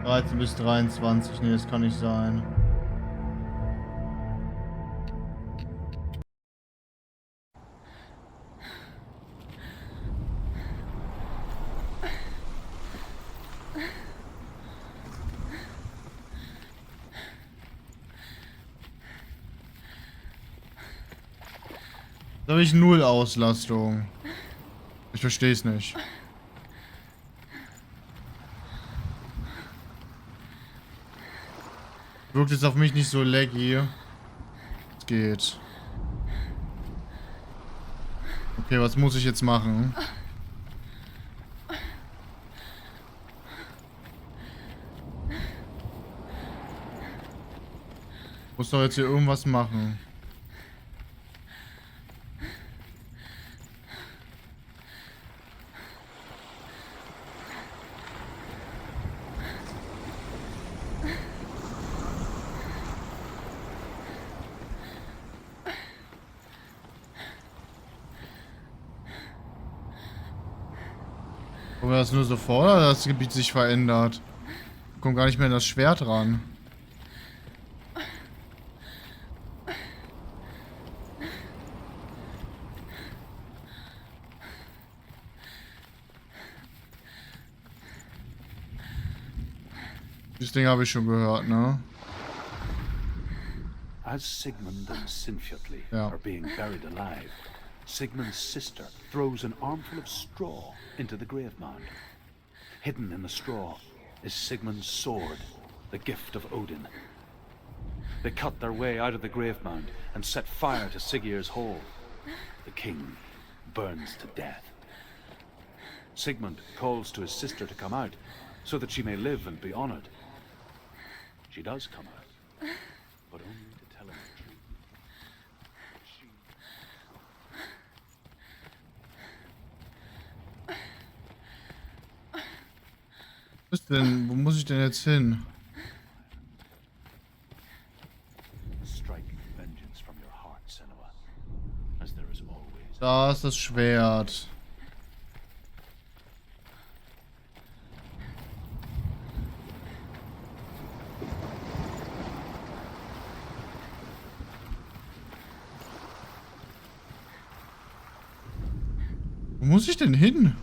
13 bis 23. Nee, das kann nicht sein. Da habe ich null Auslastung. Ich verstehe es nicht. Wirkt jetzt auf mich nicht so laggy. Es geht. Okay, was muss ich jetzt machen? Muss doch jetzt hier irgendwas machen. Oder das nur so vor, oder das Gebiet sich verändert? Ich komme gar nicht mehr an das Schwert ran. Das Ding habe ich schon gehört, ne? As Sigmund and Sinfjotli are being buried alive, Sigmund's sister throws an armful of straw into the grave mound. Hidden in the straw is Sigmund's sword, the gift of Odin. They cut their way out of the grave mound and set fire to Siggeir's hole. The king burns to death. Sigmund calls to his sister to come out, so that she may live and be honored. She does come out, but only to tell him the truth. Was ist denn? Wo muss ich denn jetzt hin? Da ist das Schwert. Wo muss ich denn hin?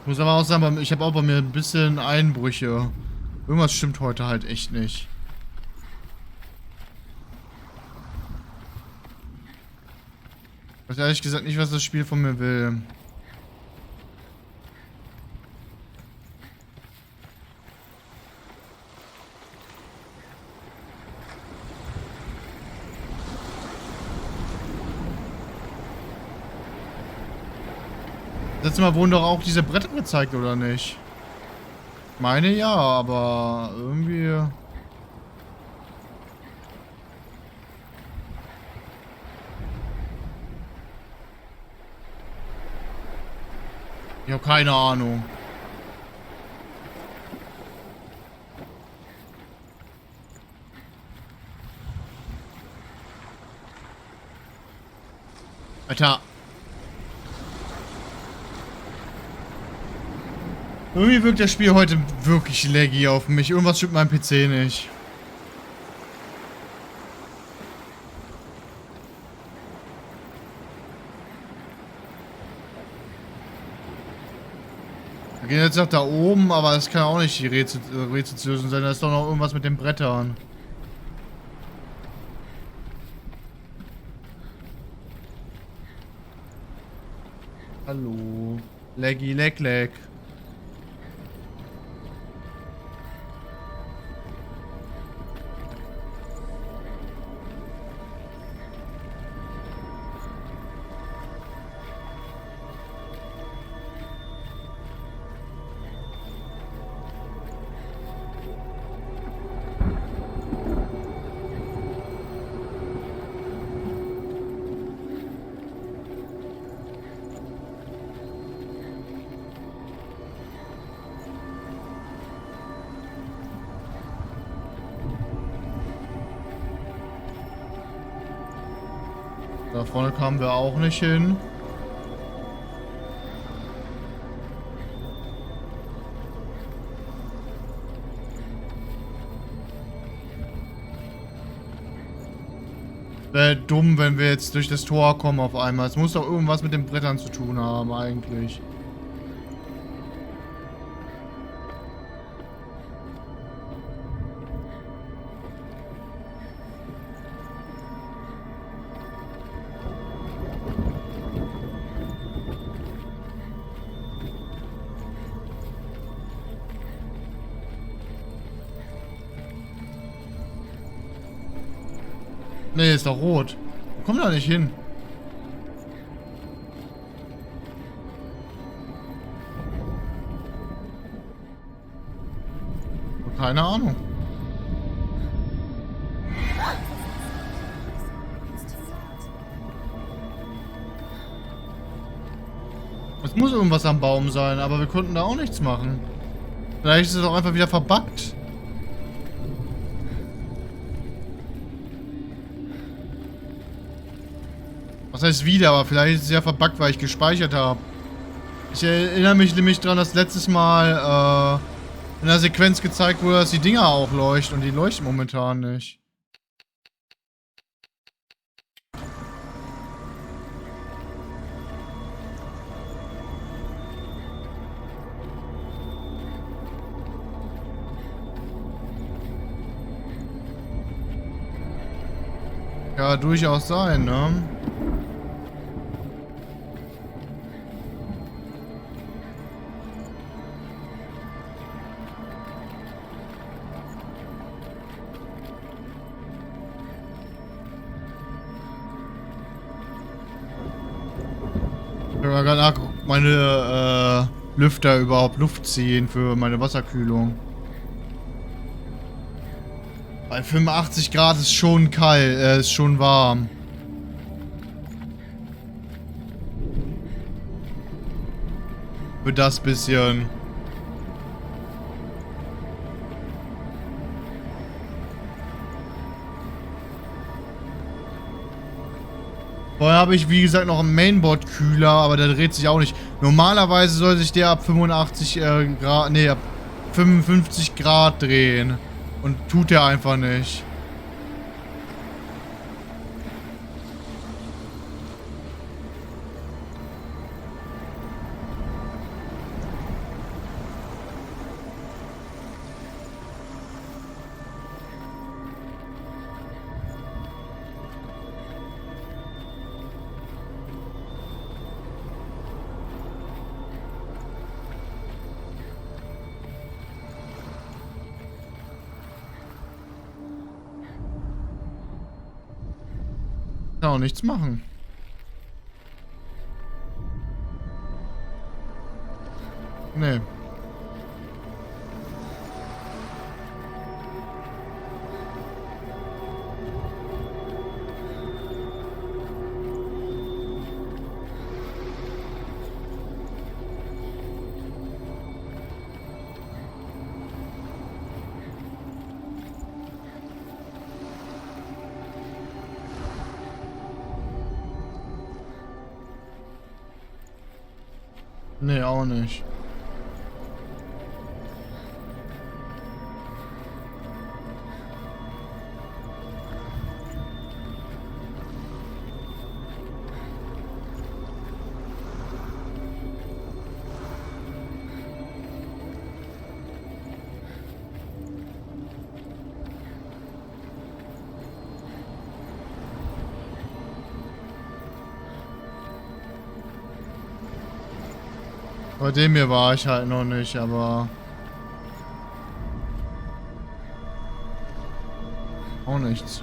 Ich muss aber auch sagen, ich habe auch bei mir ein bisschen Einbrüche. Irgendwas stimmt heute halt echt nicht. Ich weiß ehrlich gesagt nicht, was das Spiel von mir will. Letztes Mal wurden doch auch diese Bretter gezeigt, oder nicht? Ich meine ja, aber irgendwie... Ich habe keine Ahnung. Alter. Irgendwie wirkt das Spiel heute wirklich laggy auf mich. Irgendwas stimmt meinem PC nicht. Wir gehen jetzt nach da oben, aber das kann auch nicht die Rätselslösung sein. Da ist doch noch irgendwas mit den Brettern. Hallo. Laggy, lag. Da vorne kamen wir auch nicht hin. Wäre dumm, wenn wir jetzt durch das Tor kommen auf einmal. Es muss doch irgendwas mit den Brettern zu tun haben, eigentlich. Nee, ist doch rot. Wir kommen da nicht hin. Keine Ahnung. Es muss irgendwas am Baum sein, aber wir konnten da auch nichts machen. Vielleicht ist es auch einfach wieder verbuggt. Was heißt wieder, aber vielleicht ist es ja verbuggt, weil ich gespeichert habe. Ich erinnere mich nämlich daran, dass letztes Mal in der Sequenz gezeigt wurde, dass die Dinger auch leuchten und die leuchten momentan nicht. Ja, durchaus sein, ne? Ich habe gerade nachgeguckt, meine Lüfter überhaupt Luft ziehen für meine Wasserkühlung. Bei 85 Grad ist schon kalt, ist schon warm. Für das bisschen. Vorher habe ich, wie gesagt, noch einen Mainboard-Kühler, aber der dreht sich auch nicht. Normalerweise soll sich der ab 85 Grad, nee, ab 55 Grad drehen. Und tut er einfach nicht. Kann auch nichts machen. Nee. Nee, auch nicht. Bei dem hier war ich halt noch nicht, aber auch nichts.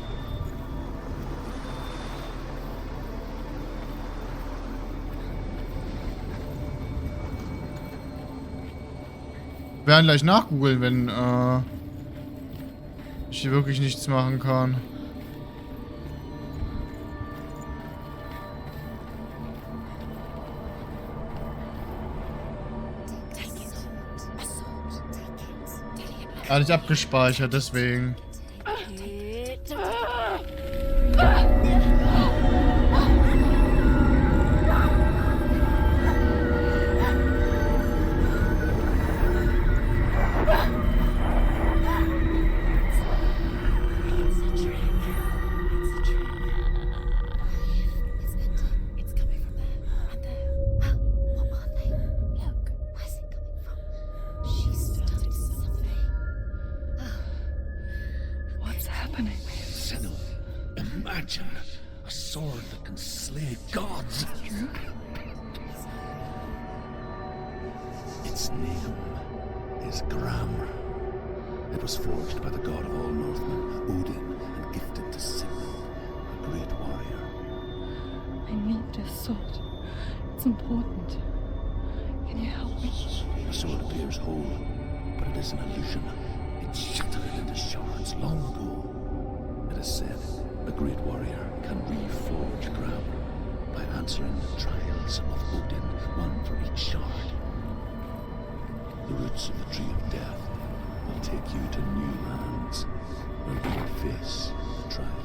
Wir werden gleich nachgoogeln, wenn ich hier wirklich nichts machen kann. Er hat nicht abgespeichert, deswegen. imagine a sword that can slay gods? Its name is Gram. It was forged by the god of all Northmen, Odin, and gifted to Sigmund, a great warrior. I need this sword. It's important. Can you help me? The sword appears whole, but it is an illusion. It shattered into shards long ago. It is said a great warrior can reforge Gram by answering the trials of Odin, one for each shard. The roots of the tree of death will take you to new lands where you will face the trials.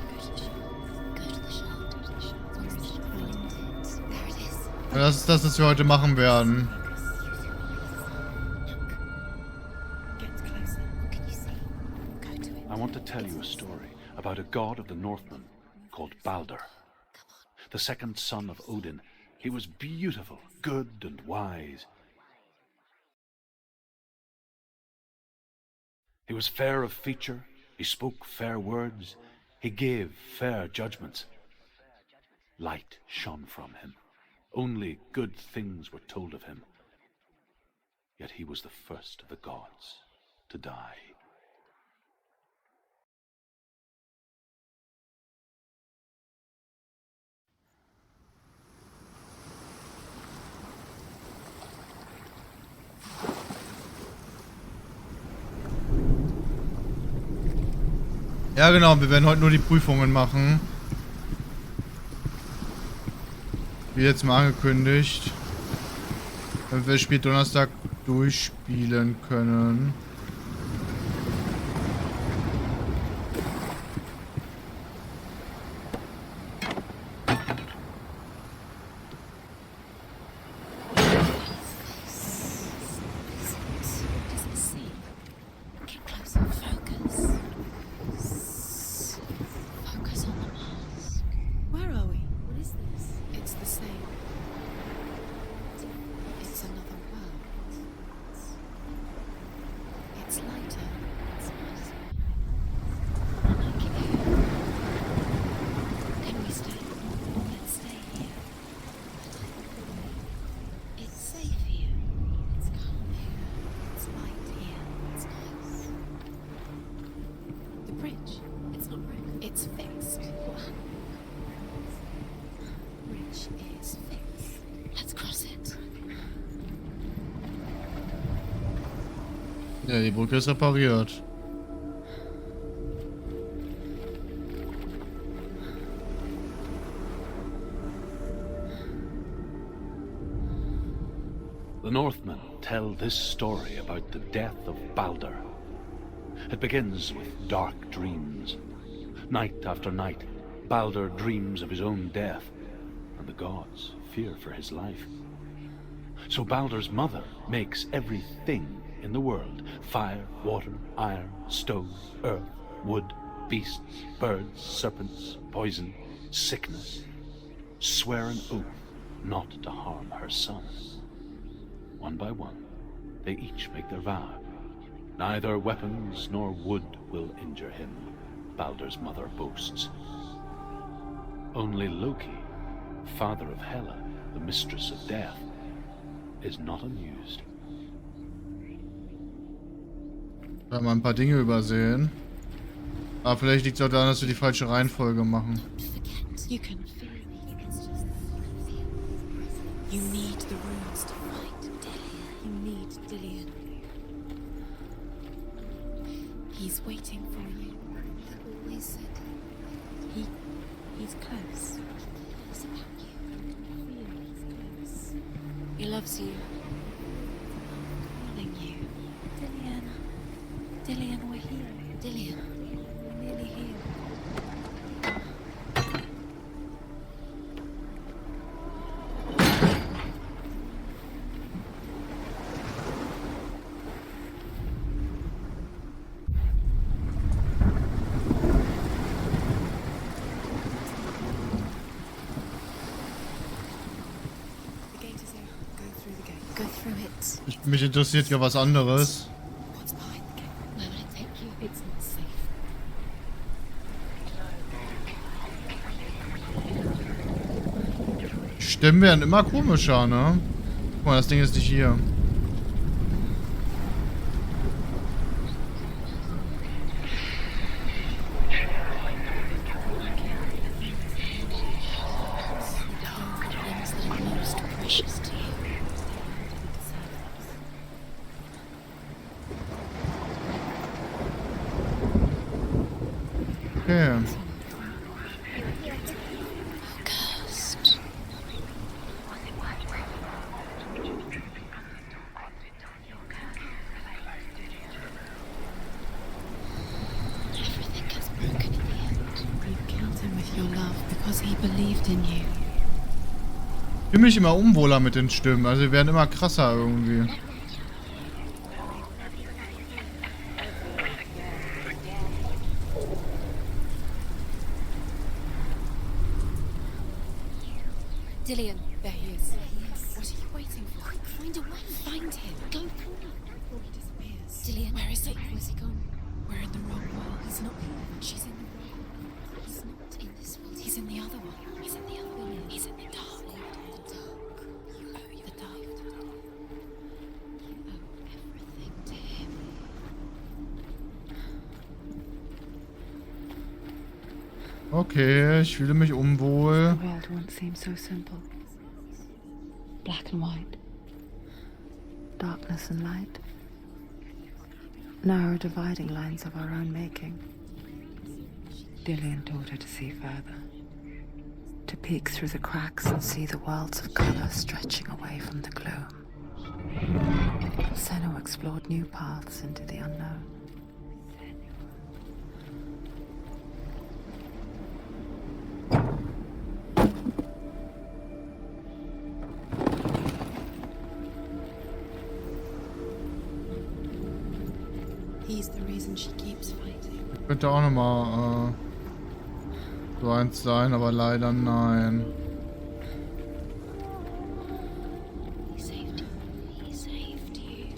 Das ist das, was wir heute machen werden. I want to tell you a story about a god of the Northmen called Balder. The second son of Odin. He was beautiful, good, and wise. He was fair of feature, he spoke fair words, he gave fair judgments. Light shone from him. Only good things were told of him. Yet he was the first of the gods to die. Ja genau, wir werden heute nur die Prüfungen machen. Wie jetzt mal angekündigt. Damit wir das Spiel Donnerstag durchspielen können. Ja, die Brücke ist repariert. The Northmen tell this story about the death of Balder. It begins with dark dreams. Night after night, Balder dreams of his own death, and the gods fear for his life. So Balder's mother makes everything in the world: fire, water, iron, stone, earth, wood, beasts, birds, serpents, poison, sickness. Swear an oath not to harm her son. One by one, they each make their vow. Neither weapons nor wood will injure him, Balder's mother boasts. Only Loki, father of Hela, the mistress of death, is not amused. Wir haben ein paar Dinge übersehen. Aber vielleicht liegt es auch daran, dass wir die falsche Reihenfolge machen. You can feel it. You need the runes to fight Dillion. You need Dillion. He's waiting for you. He always said he's close. It's about you. You can feel he's close. He loves you. Calling you. Dillion. Dillion, we're here. Dillion, we're nearly here. The gate is here. Go through the gate. Go through it. Mich interessiert ja was anderes. What's behind the gate? Where will it take you? It's not safe. Stimmen werden immer komischer, ne? Guck mal, das Ding ist nicht hier. Okay. Ich fühle mich immer unwohler mit den Stimmen, also sie werden immer krasser irgendwie. Dillian, there he is. What are you waiting for? Quick, find a way. Find him. Go through before he disappears. Dillian, where is he? Where's he gone? We're in the wrong world. He's not here. She's in the wrong world. He's not in this world. He's in the other one. He's in the other one. He's in the dark. The dark. You owe the dark. You owe everything to him. Okay, ich fühle mich unwohl. The world once seemed so simple. Black and white. Darkness and light. Narrow dividing lines of our own making. Dillian taught her to see further. To peek through the cracks and see the worlds of color stretching away from the gloom. Senna explored new paths into the unknown. He's the reason she keeps fighting. Könnte auch nochmal so eins sein, aber leider nein. He saved you. He saved you.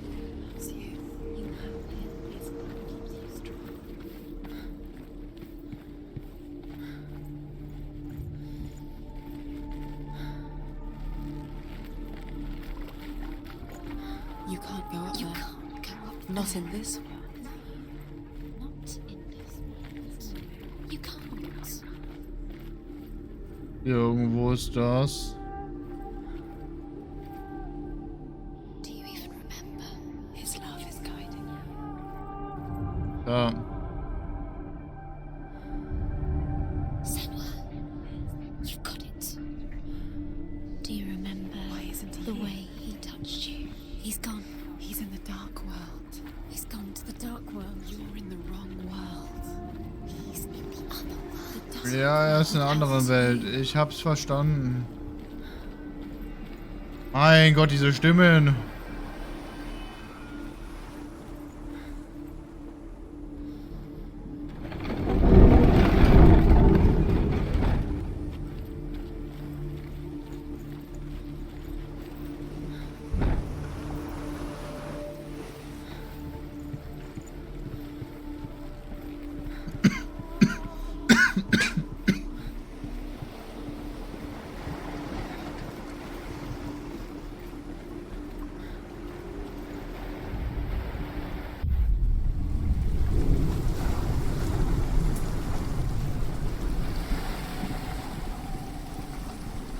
It's you. You have him. It's what keeps you strong. You can't go up there. You can't go up there. Not in this world. You can't. Irgendwo ist das. Do you even remember? His love is guiding you. Ja. Senua, you've got it. Do you remember the way he touched you? He's gone. He's in the dark world. He's gone to the dark world. You're in the wrong world. He's in the other world. Ja, er ist in einer anderen Welt. Ich hab's verstanden. Mein Gott, diese Stimmen.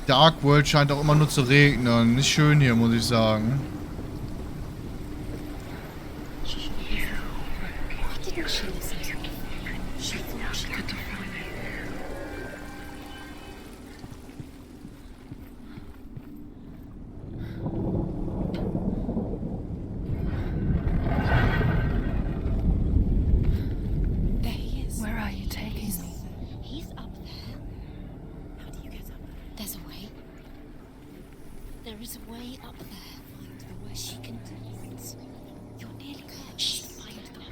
Dark World scheint auch immer nur zu regnen. Nicht schön hier, muss ich sagen. Why didn't she listen to me? She thought she could define me. There he is. Where are you taking me? He's up there. How do you get up there? There's a way. There is a way up there. Find the way. She can do it. You're nearly there. She'll find the way.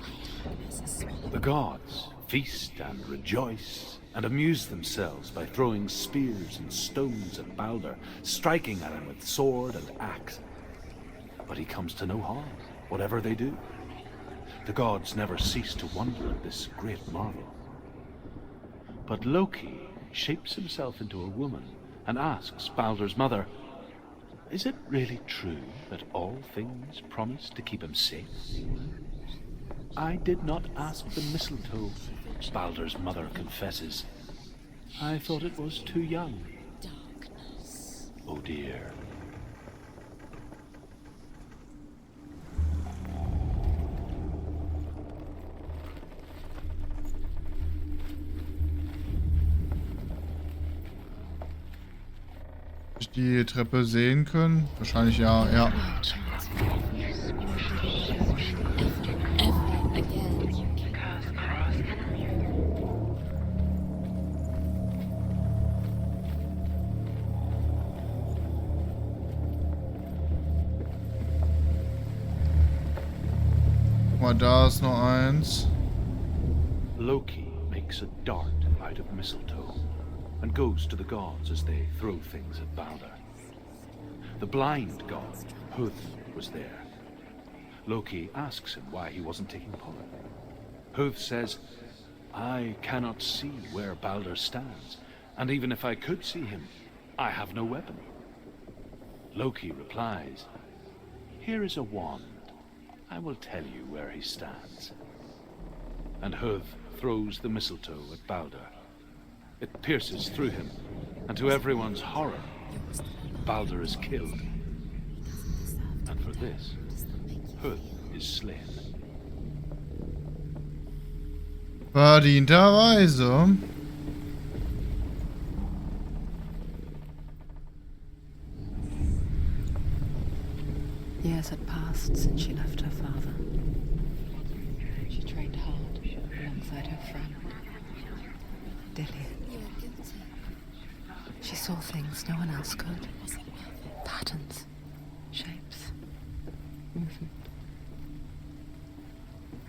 The gods feast and rejoice and amuse themselves by throwing spears and stones at Balder, striking at him with sword and axe. But he comes to no harm, whatever they do. The gods never cease to wonder at this great marvel. But Loki shapes himself into a woman and asks Baldur's mother, "Is it really true that all things promise to keep him safe?" "I did not ask the mistletoe," Baldur's mother confesses. "I thought it was too young." Darkness. Oh dear. Die Treppe sehen können? Wahrscheinlich ja, ja. No chance for ever again. Guck mal, da ist noch eins. Loki makes a dart out of mistletoe and goes to the gods as they throw things at Baldur. The blind god, Huth, was there. Loki asks him why he wasn't taking part. Huth says, "I cannot see where Baldur stands, and even if I could see him, I have no weapon." Loki replies, "Here is a wand. I will tell you where he stands." And Huth throws the mistletoe at Baldur. It pierces through him, and to everyone's horror, Baldur is killed. And for this, Huth is slain. Verdienterweise. Years had passed since she left her father. She trained hard alongside her friend, Dillian. You are guilty. She saw things no one else could. Patterns, shapes, movement.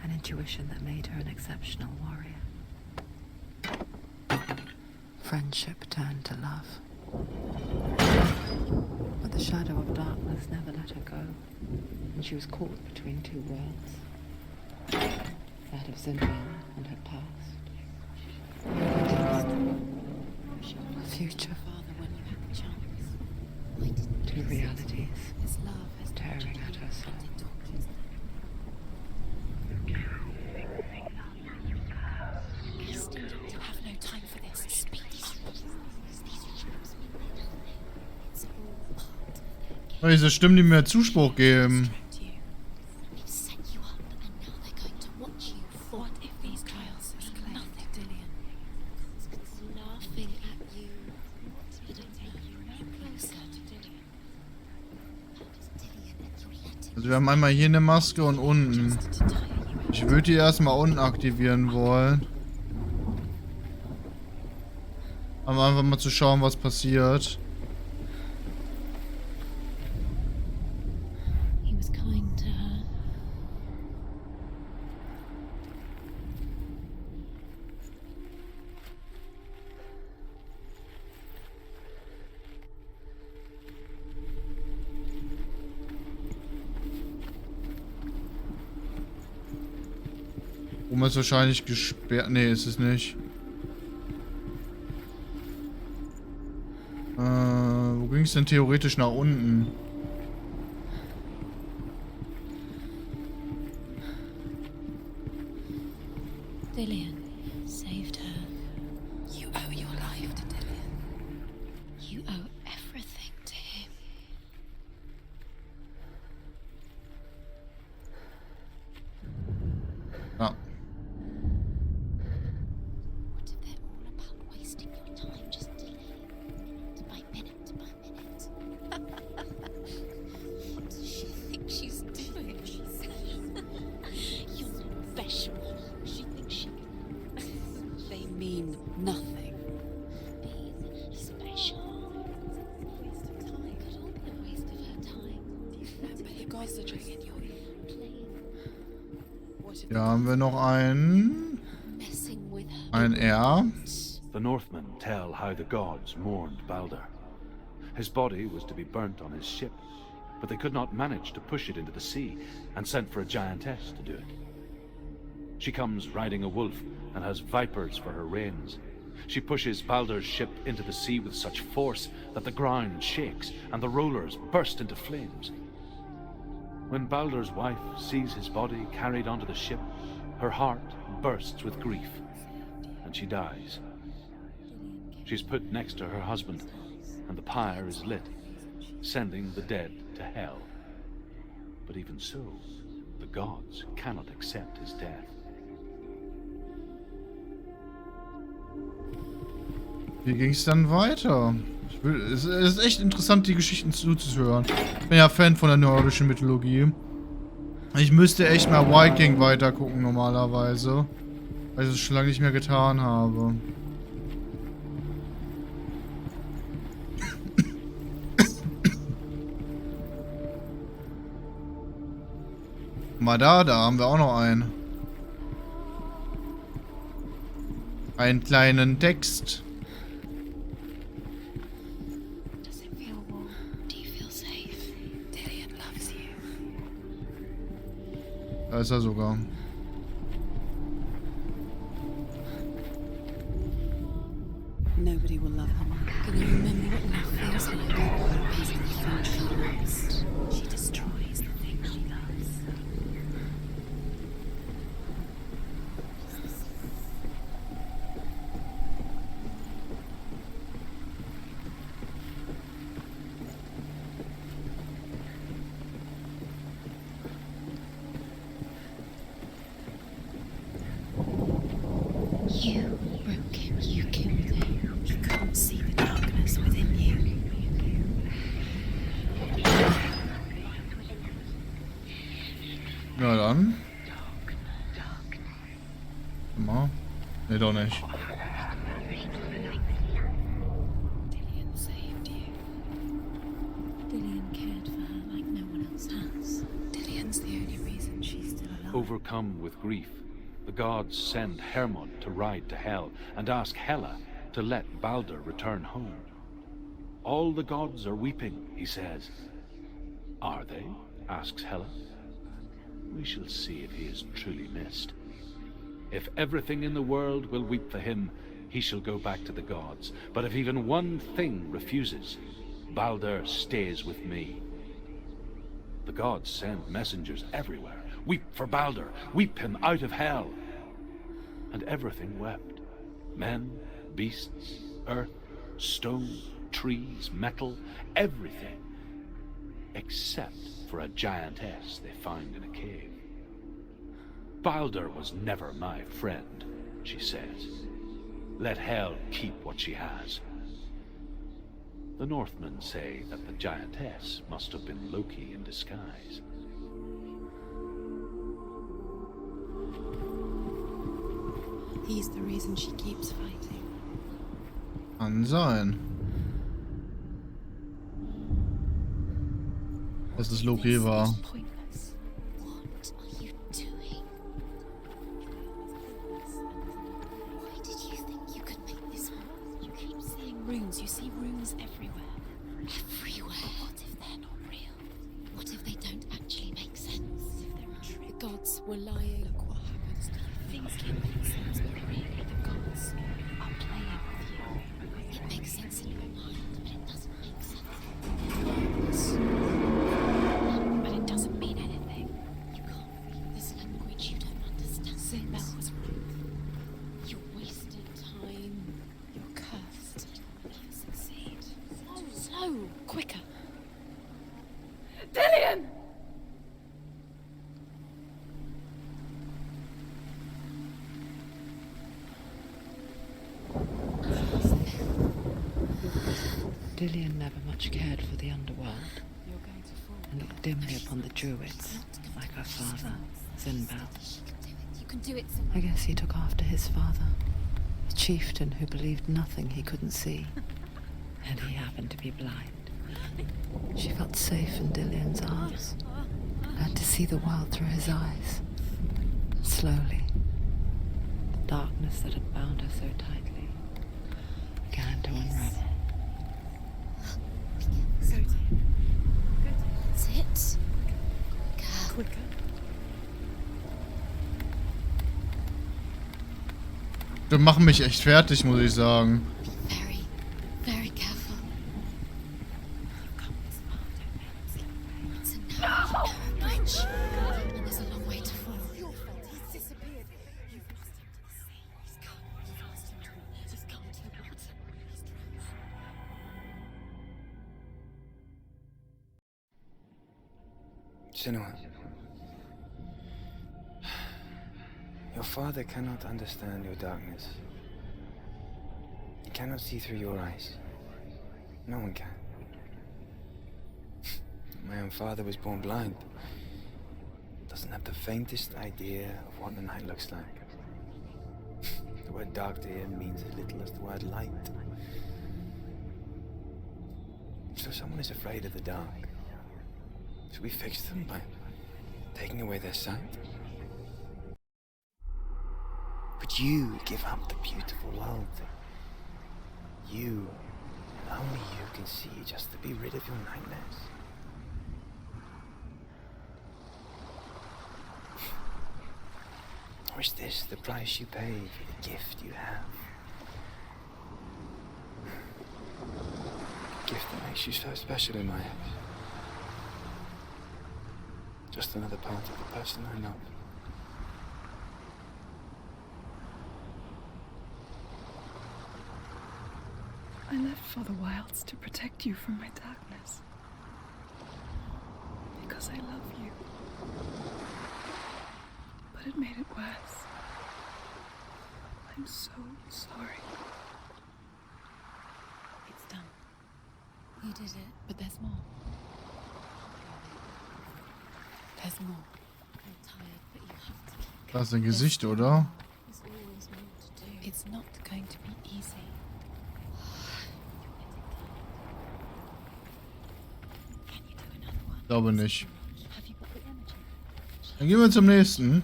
An intuition that made her an exceptional warrior. Friendship turned to love. But the shadow of darkness never let her go, and she was caught between two worlds. That of Zinwell and her past. A future. Father, when you had the chance, why didn't Two you realities his love has tearing at her soul. You have no time for this. Speak. It's all part of Oh, diese Stimmen, die mir Zuspruch geben. you. They've set you up, and now they're going to watch you. What if these trials mean nothing, Dillian? It's laughing at you. You don't take you closer to Dillian. How does Dillian and Juliette Also wir haben einmal hier eine Maske und unten. to tire you? Ich würde die erstmal unten aktivieren wollen. Um einfach mal zu schauen, was passiert. He was kind to her. Oben ist wahrscheinlich gesperrt. Nee, ist es nicht. Wo ging es denn theoretisch nach unten? Dillian saved her. You owe your life to Dillian. You owe everything to him. Ja. What if they're all about wasting your time just delaying minute by minute by minute? What does she think she's doing? You're special. She thinks she can. They mean nothing. Being special. Waste of time. Could all be a waste of her time. But the gods are doing it. You're playing. What if Hier haben wir noch einen. messing with her? Ein R. The Northmen tell how the gods mourned Baldur. His body was to be burnt on his ship, but they could not manage to push it into the sea and sent for a giantess to do it. She comes riding a wolf and has vipers for her reins. She pushes Baldur's ship into the sea with such force that the ground shakes and the rollers burst into flames. When Baldur's wife sees his body carried onto the ship, her heart bursts with grief, and she dies. She's put next to her husband, and the pyre is lit, sending the dead to hell. But even so, the gods cannot accept his death. Wie ging es dann weiter? Es ist echt interessant, die Geschichten zuzuhören. Ich bin ja Fan von der nordischen Mythologie. Ich müsste echt mal Viking weiter gucken normalerweise, weil ich es schon lange nicht mehr getan habe. Mal da haben wir auch noch einen. Einen kleinen Text. Da ist er sogar. Nobody will love her. Can you remember what love feels like? Basically, she lost. She destroys the thing she loves. You broke him, you killed him. You couldn't see the darkness within you. Na dann. Mal. Ne, doch nicht. Dillian saved you. Dillian cared for her like no one else has. Dillian's the only reason she's still alive. Overcome with grief, the gods send Hermod to ride to Hell and ask Hela to let Baldur return home. All the gods are weeping, he says. Are they? Asks Hela. We shall see if he is truly missed. If everything in the world will weep for him, he shall go back to the gods. But if even one thing refuses, Baldur stays with me. The gods send messengers everywhere. Weep for Baldur, weep him out of hell. And everything wept. Men, beasts, earth, stone, trees, metal, everything. Except for a giantess they find in a cave. Baldur was never my friend, she says. Let hell keep what she has. The Northmen say that the giantess must have been Loki in disguise. He's the reason she keeps fighting. Kann sein. Dass es Loki war. Pointless. What are you doing? Why did you think you could make this work? You keep seeing runes. You see runes everywhere. Everywhere. What if they're not real? What if they don't actually make sense? If they're true? The gods were lying. Look what happens to you. Things can make sense, but really the gods are playing with you. It makes sense in your mind, but it doesn't make sense. But it doesn't mean anything. You can't read this language, you don't understand. That was wrong. You're wasting time. You're cursed. You'll never succeed. Slow, quicker. Dillian! Dillian never much cared for the underworld and looked dimly upon the druids, like her father, Zinbal. You can do it. I guess he took after his father, a chieftain who believed nothing he couldn't see, and he happened to be blind. She felt safe in Dillian's arms, learned to see the world through his eyes. Slowly, the darkness that had bound her so tightly began to unravel. That's it. Quicker. machen mich echt fertig, muss ich sagen. Very, very careful. It's a narrow bridge, and there's a long way to fall. He's disappeared. You've lost him to the sea. He's gone. You've lost him to the water. He's gone to the water. He's drowned. Senua, your father cannot understand your darkness. He cannot see through your eyes. No one can. My own father was born blind. Doesn't have the faintest idea of what the night looks like. The word dark to him means as little as the word light. So someone is afraid of the dark. Should we fix them by taking away their sight? But you give up the beautiful world. You, only you can see just to be rid of your nightmares. Or is this the price you pay for the gift you have? A gift that makes you so special in my eyes. Just another part of the person I love. I left for the wilds to protect you from my darkness. Because I love you. But it made it worse. I'm so sorry. It's done. You did it, but there's more. There's more. I'm tired, but you have to keep Das ist ein Gesicht, oder? There's always more to do. It's not going to be easy. Can you do another one? Ich glaube nicht. Have you got the energy? Dann gehen wir zum nächsten.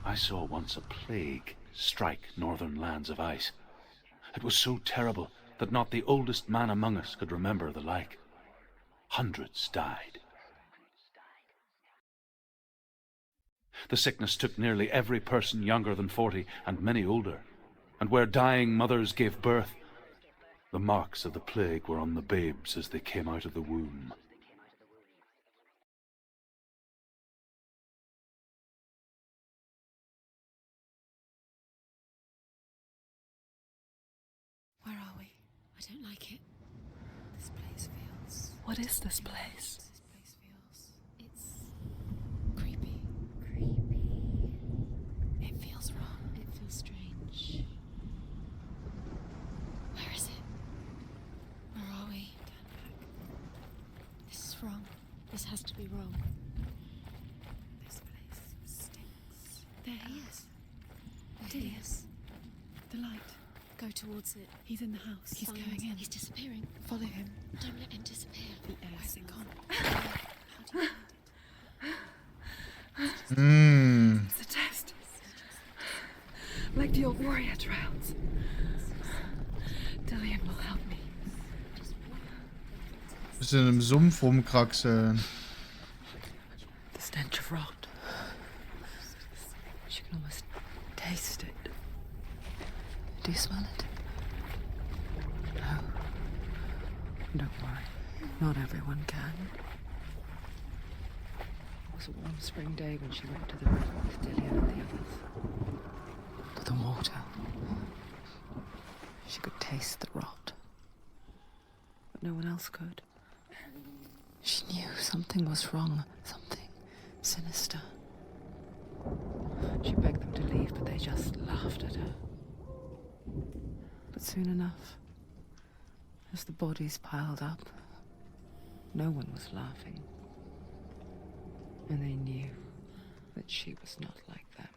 I saw once a plague strike northern lands of ice. It was so terrible that not the oldest man among us could remember the like. Hundreds died. The sickness took nearly every person younger than 40 and many older. And where dying mothers gave birth, the marks of the plague were on the babes as they came out of the womb. Where are we? I don't like it. This place feels... What is this place? This place feels... It's... creepy. Creepy. It feels wrong. It feels strange. Where is it? Where are we? Turn back. This is wrong. This has to be wrong. This place stinks. There he is. There he is. The light. Go towards it. He's in the house. He's going in. He's disappearing. Follow him. Don't let him disappear. Where's it gone? How do you find it? It's a test. Like the old warrior trials. Dillion will help me. Bisschen im Sumpf rumkraxeln. The stench of rot. She can almost taste it. Do you smell it? No. Don't worry. Not everyone can. It was a warm spring day when she went to the river with Dillion and the others. To the water. She could taste the rot. But no one else could. She knew something was wrong. Something sinister. She begged them to leave, but they just laughed at her. But soon enough, as the bodies piled up, no one was laughing. And they knew that she was not like them.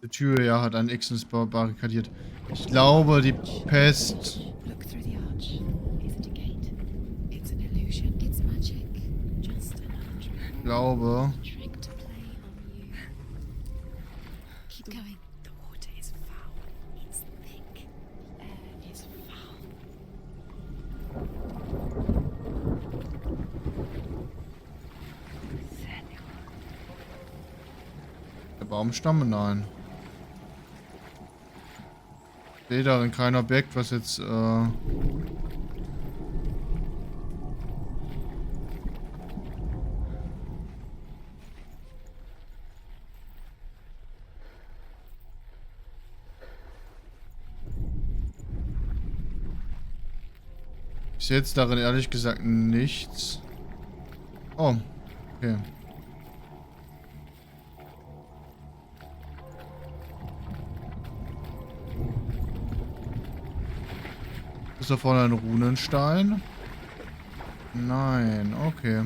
Die Tür, ja, hat ein X barrikadiert. Ich glaube, die Pest. Look through the arch. Is it a gate? It's an illusion. It's magic. Just an illusion. Ich glaube. Trick to play on you. Keep going. The water is foul. It's thick. The air is foul. Baumstamme? Nein. Ich sehe darin kein Objekt, was jetzt, ich sehe jetzt darin ehrlich gesagt nichts. Oh, okay. Ist da vorne ein Runenstein? Nein, okay.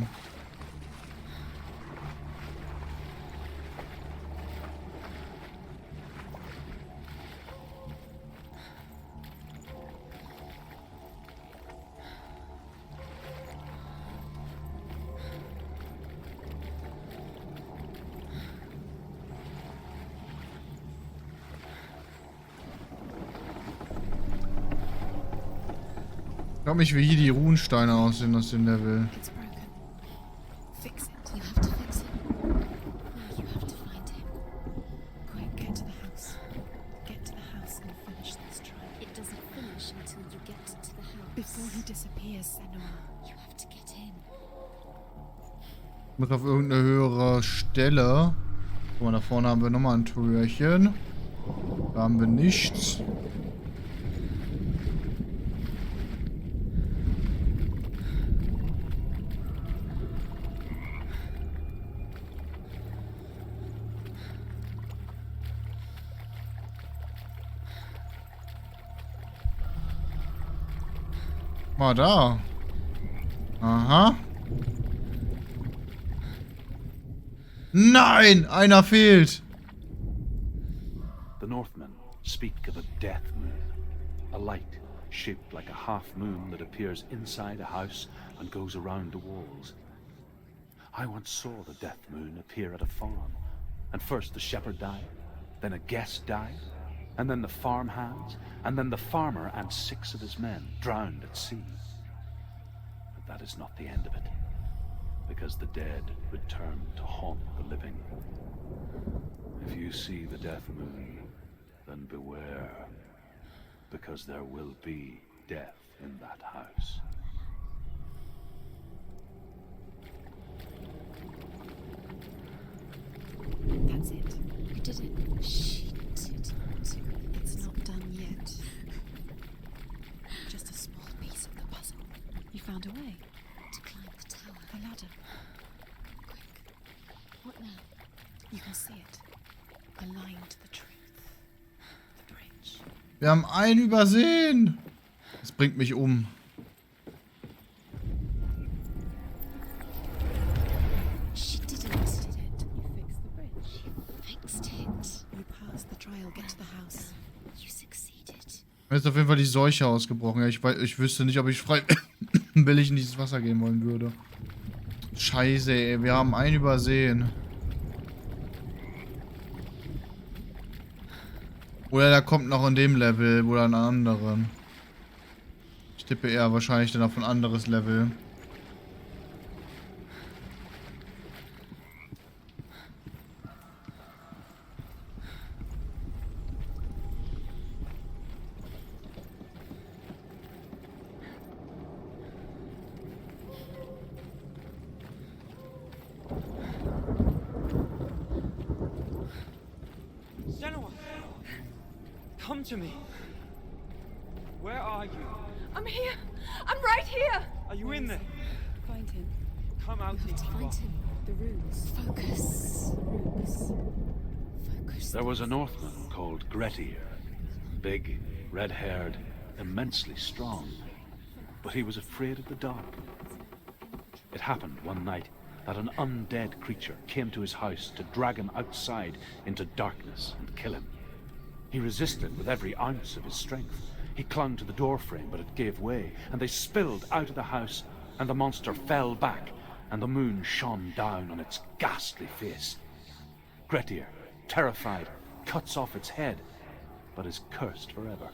Ich frage mich, wie hier die Runensteine aussehen aus dem Level. It's broken. Fix it. You have to fix it. Now you have to find him. Quick, get to the house. Get to the house and finish this trial. It doesn't finish until you get to the house. Before he disappears, Senua. You have to get in. Ich muss auf irgendeine höhere Stelle. Guck mal, da vorne haben wir nochmal ein Türchen. Da haben wir nichts. Mal da. Aha. Nein! Einer fehlt! The Northmen speak of a death moon, a light shaped like a half moon that appears inside a house and goes around the walls. I once saw the death moon appear at a farm, and first the shepherd died, then a guest died, and then the farmhands, and then the farmer and 6 of his men drowned at sea. But that is not the end of it, because the dead return to haunt the living. If you see the death moon, then beware, because there will be death in that house. That's it. You did it. She did it. It's not done yet. Just a small piece of the puzzle. You found a way to climb the tower. The ladder. Quick. What now? You can see it. A line to the truth. The bridge. Wir haben einen übersehen. Das bringt mich um. She did it. You fixed the bridge. Fixed it. You passed the trial. Get to the house. You succeeded. Mir ist auf jeden Fall die Seuche ausgebrochen. Ja, ich wüsste nicht, ob ich freiwillig in dieses Wasser gehen wollen würde. Scheiße, ey. Wir haben einen übersehen. Oder der kommt noch in dem Level oder in einem anderen. Ich tippe eher wahrscheinlich dann auf ein anderes Level. Come to me. Where are you? I'm here. I'm right here. Are you in there? Find him. Come out if you Find are. him. The runes. Focus. Runes. Focus. There was a Northman called Grettir. Big, red-haired, immensely strong. But he was afraid of the dark. It happened one night that an undead creature came to his house to drag him outside into darkness and kill him. He resisted with every ounce of his strength. He clung to the doorframe, but it gave way, and they spilled out of the house, and the monster fell back, and the moon shone down on its ghastly face. Grettir, terrified, cuts off its head, but is cursed forever.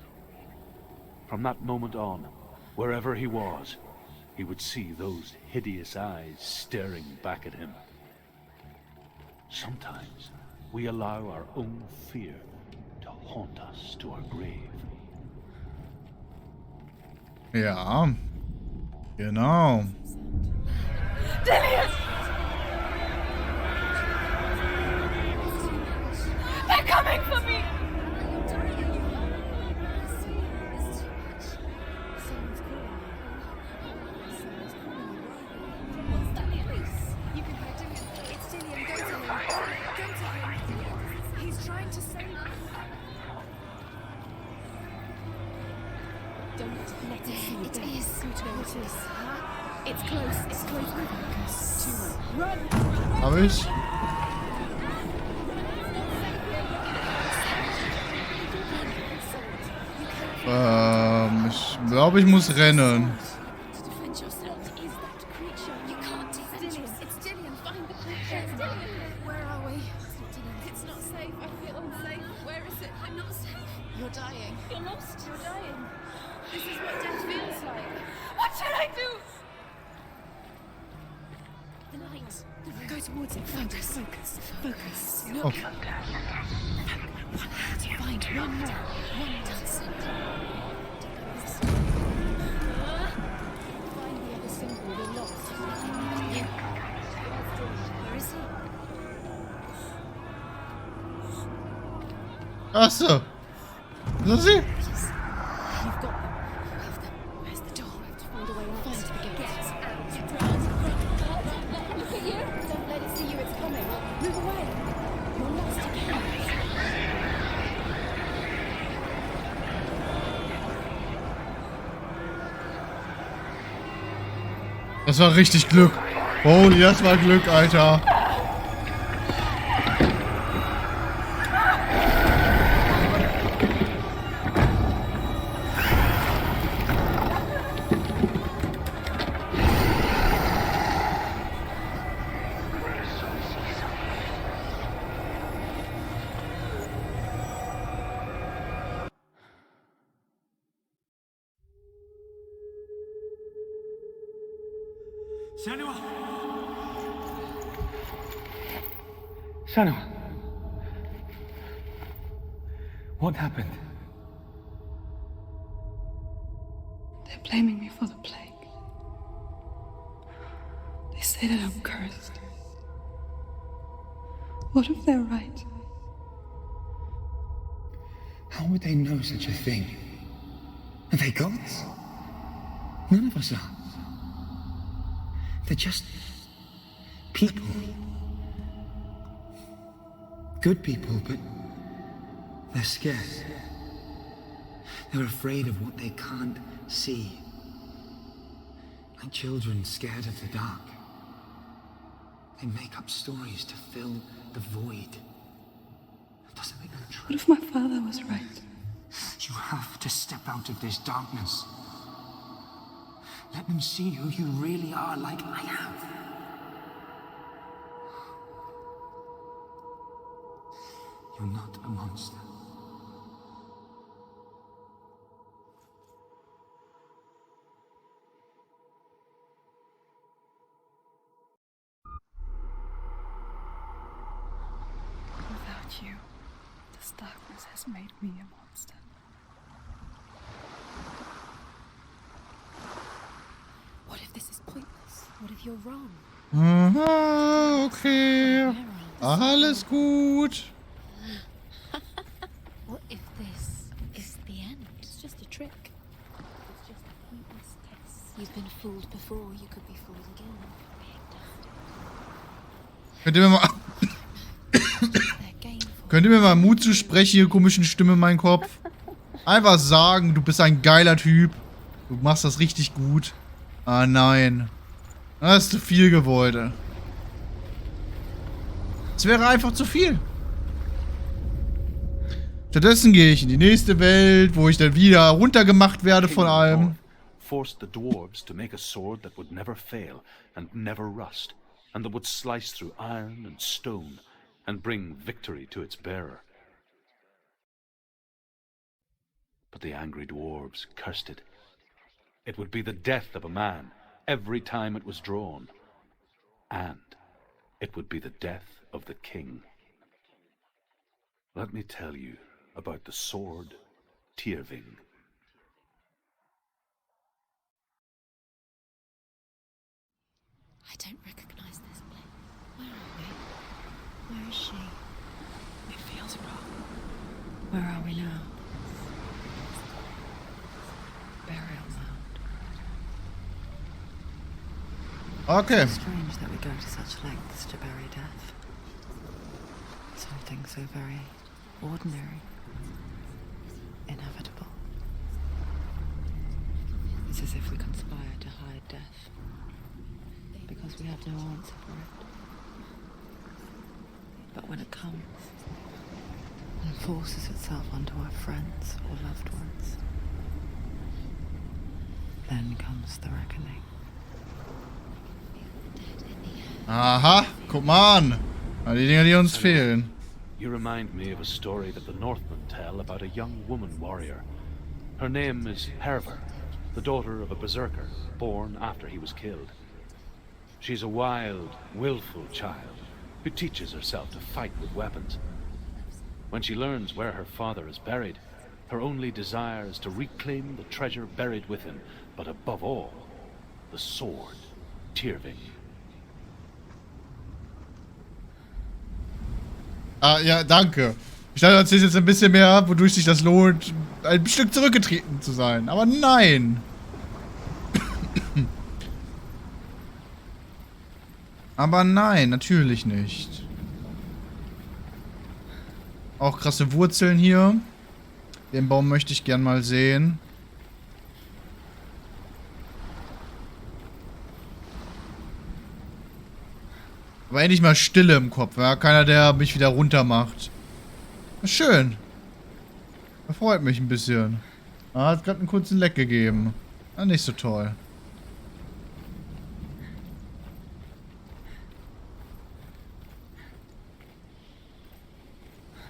From that moment on, wherever he was, he would see those hideous eyes staring back at him. Sometimes we allow our own fear to haunt us to our grave. Ja. Genau. Dillion! They're coming for me! Hab ich? Ich glaube, ich muss rennen. Oh. Ach so. Sind sie? Das war richtig Glück. Holy, das war Glück, Alter. Senua! What happened? They're blaming me for the plague. They say that I'm cursed. What if they're right? How would they know such a thing? Are they gods? None of us are. They're just people. Good people, but they're scared. They're afraid of what they can't see. Like children scared of the dark. They make up stories to fill the void. That doesn't make them true. What if my father was right? You have to step out of this darkness. Let them see who you really are, like I have. You're not a monster. Without you, this darkness has made me a monster. What if this is pointless? What if you're wrong? Okay. Alles gut. What if this is the end? It's just a trick. It's just a pointless test. You've been fooled before, you could be fooled again. Könnt ihr mir mal Mut zusprechen, ihr komischen Stimme in meinem Kopf? Einfach sagen, du bist ein geiler Typ. Du machst das richtig gut. Ah nein. Das ist zu viel gewollt. Es wäre einfach zu viel. Stattdessen gehe ich in die nächste Welt, wo ich dann wieder runtergemacht werde von allem. Forced the dwarves to make a sword that would never fail and never rust, and that would slice through iron and stone and bring victory to its bearer. But the angry dwarves cursed it. It would be the death of a man every time it was drawn, and it would be the death of the king. Let me tell you about the sword Tyrving. I don't recognize this place. Where are we? Where is she? It feels wrong. Where are we now? Burial mound. Okay. It's strange that we go to such lengths to bury death. Something so very ordinary, inevitable. It's as if we conspire to hide death, because we have no answer for it. But when it comes and forces itself onto our friends or loved ones, then comes the reckoning. Aha, guck mal an. Die Dinger, die uns fehlen. You remind me of a story that the Northmen tell about a young woman warrior. Her name is Hervor, the daughter of a berserker, born after he was killed. She's a wild, willful child who teaches herself to fight with weapons. When she learns where her father is buried, her only desire is to reclaim the treasure buried with him, but above all, the sword, Tyrving. Ah, ja, danke. Ich dachte, du erzählst jetzt ein bisschen mehr, wodurch sich das lohnt, ein Stück zurückgetreten zu sein. Aber nein. Aber nein, natürlich nicht. Auch krasse Wurzeln hier. Den Baum möchte ich gern mal sehen. Aber endlich mal Stille im Kopf, ja? Keiner, der mich wieder runter macht. Schön. Das freut mich ein bisschen. Hat gerade einen kurzen Leck gegeben. Ah, nicht so toll.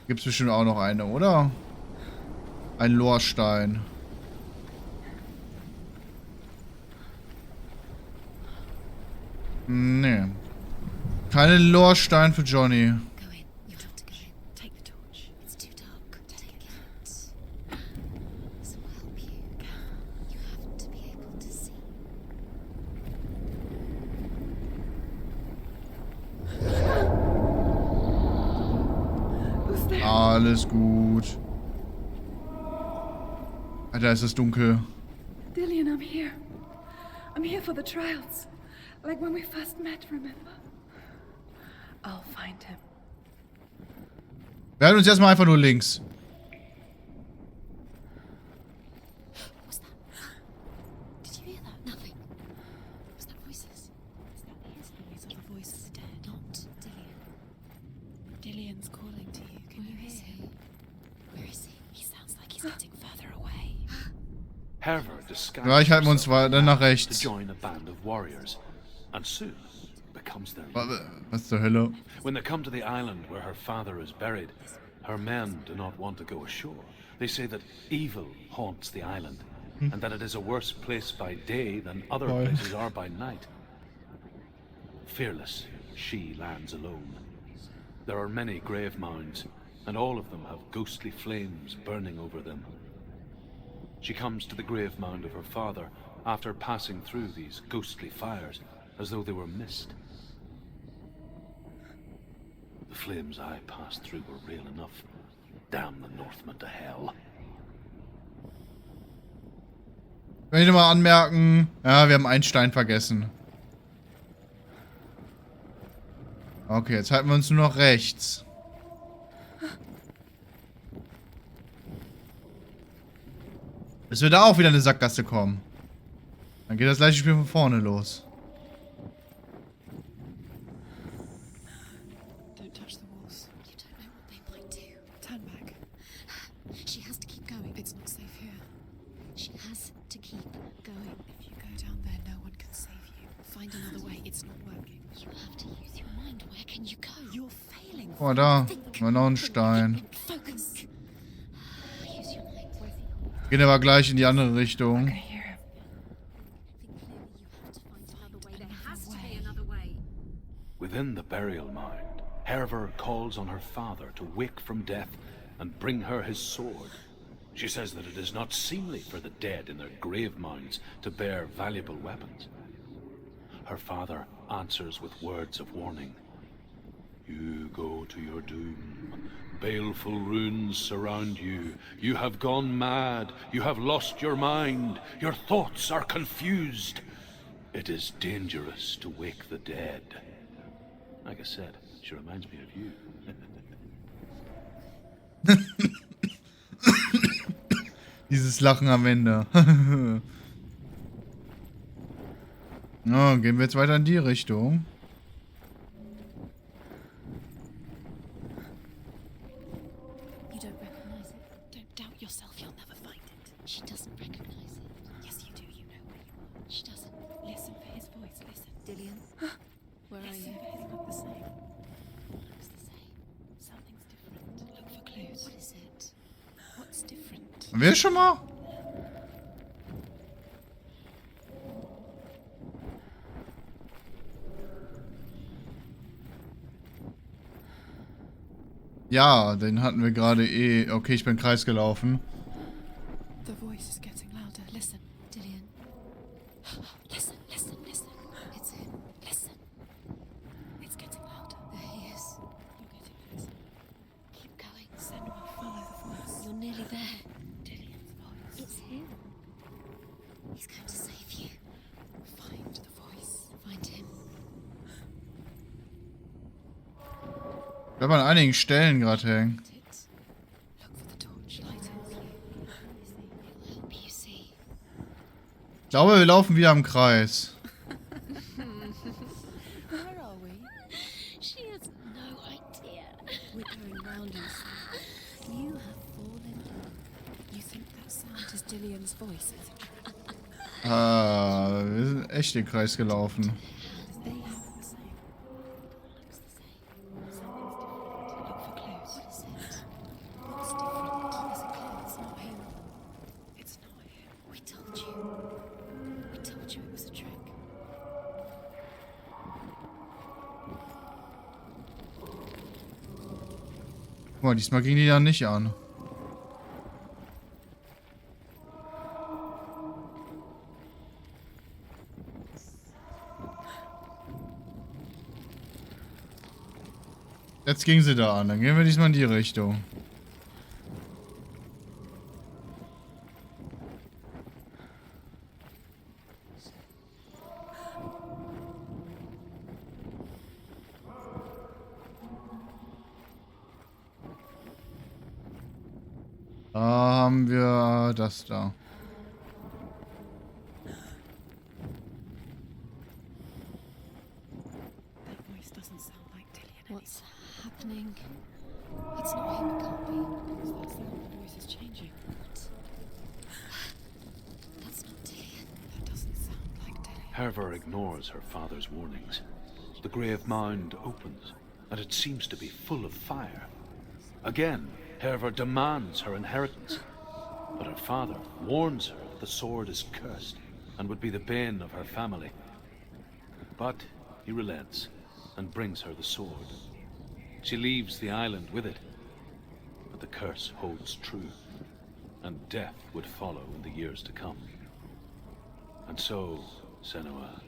Gibt's bestimmt auch noch eine, oder? Ein Lorstein. Nee. Keine Lorstein für Johnny. Go in. You'll have to go in. Take the torch. It's too dark. Take it. This will help you. You have to be able to see. Who's there? Alles gut. Alter, ist das dunkel. Dillian, I'm here. I'm here for the trials. Like when we first met, remember? I'll find him. Wir halten uns erstmal einfach nur links. What's that? Did you hear that? Nothing. Was that voices? Is that his noise or the voice of the dead? Not Dillian. Dillian's calling to you. Can you hear him? Where is he? He sounds like he's getting further away. Hervor disguises Gleich halten wir uns herself weiter nach to rechts. join a band of warriors, and soon becomes their leader. Was zur Hölle? When they come to the island where her father is buried, her men do not want to go ashore. They say that evil haunts the island, and that it is a worse place by day than other places are by night. Fearless, she lands alone. There are many grave mounds, and all of them have ghostly flames burning over them. She comes to the grave mound of her father after passing through these ghostly fires, as though they were mist. The flames I passed through were real enough. Damn the Northmen to hell. Wenn ich nochmal anmerken, ja, wir haben einen Stein vergessen. Okay, jetzt halten wir uns nur noch rechts. Bis wir da auch wieder in eine Sackgasse kommen. Dann geht das gleiche Spiel von vorne los. Don't touch the walls. You don't know what they might do. Turn back. She has to keep going. It's not safe here. She has to keep going. If you go down there, no one can save you. Find another way. It's not working. You have to use your mind. Where can you go? You're failing. Oh, da. War noch ein Stein. Focus. Use your mind. Gehen aber gleich in die andere Richtung. Within the burial mound, Hervor calls on her father to wake from death and bring her his sword. She says that it is not seemly for the dead in their grave mounds to bear valuable weapons. Her father answers with words of warning. You go to your doom. Baleful runes surround you. You have gone mad. You have lost your mind. Your thoughts are confused. It is dangerous to wake the dead. Like I said, she reminds me of you. Dieses Lachen am Ende. Na, gehen wir jetzt weiter in die Richtung. You don't recognize it. Don't doubt yourself, you'll never find it. She doesn't recognize it. Yes, you do, you know where you are. She doesn't. Listen for his voice, listen. Dillian, where are you? His look the same. Looks the same. Something's different. Look for clues. What is it? What's different? Haben wir schon mal? Ja, den hatten wir gerade eh. Okay, ich bin Kreis gelaufen. The voice is getting louder. Listen, Dillian. Listen, listen, listen. It's him. Listen. It's getting louder. There he is. You're getting closer. Keep going. Senua, follow the voice. You're nearly there. Dillian's voice. It's him. He's going to save you. Find the voice. Find him. Ich bleibe an einigen Stellen gerade hängen. Ich glaube, wir laufen wieder im Kreis. Where are we? She has no idea. We're going round in circles. You have fallen. You think that sound is Dillian's voice? Wir sind echt den Kreis gelaufen. They have the same. Looks the same. Something's different. Look for clues. What is it? What's different? There's a clue. It's not him. It's not him. We told you. We told you it was a trick. Guck mal, diesmal ging die ja nicht an. Jetzt ging sie da an. Dann gehen wir diesmal in die Richtung. Da haben wir das da. That voice doesn't sound like Dillian. What's happening? It's not him, it can't be. Because that sound, the voice is changing. What? That's not Dillian. That doesn't sound like Dillian. Hervor ignores her father's warnings. The grave mound opens, and it seems to be full of fire. Again, Hervor demands her inheritance, but her father warns her that the sword is cursed and would be the bane of her family. But he relents and brings her the sword. She leaves the island with it, but the curse holds true, and death would follow in the years to come. And so, Senua,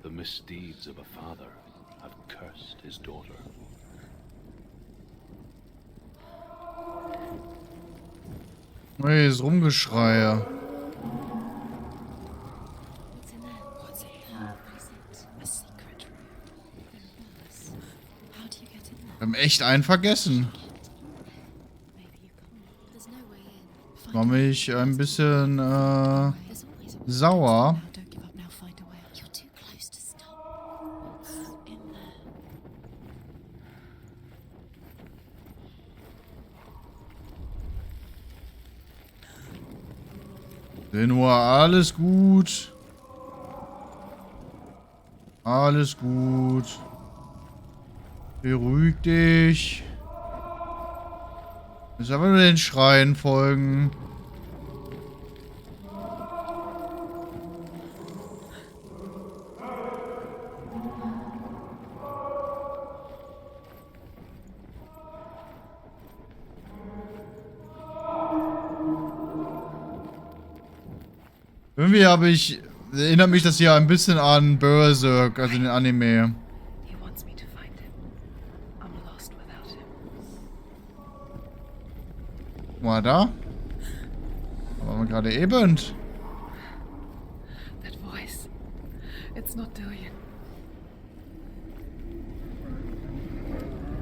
the misdeeds of a father have cursed his daughter. Hey, das Rumgeschreie. What's in there? What's in there? What is it? A secret room. Worse. How do you get in there? Wir haben echt einen vergessen. Maybe you can't. There's no way in. War mich ein bisschen There's always a sauer. Now, don't give up now, find a way. You're too close to stop. What's in there? Nur alles gut. Alles gut. Beruhig dich. Jetzt einfach nur den Schreien folgen. Irgendwie erinnert mich das hier ein bisschen an Berserk, also den Anime. He wants me to find him. I'm lost without him. War da? Aber wir gerade eben. That voice. It's not Dillion.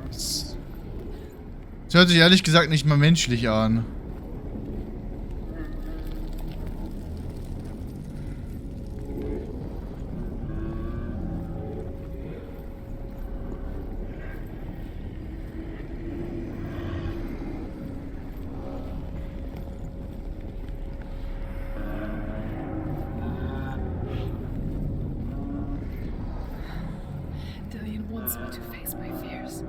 Es hört sich ehrlich gesagt nicht mal menschlich an. Dillion wants me to face my fears.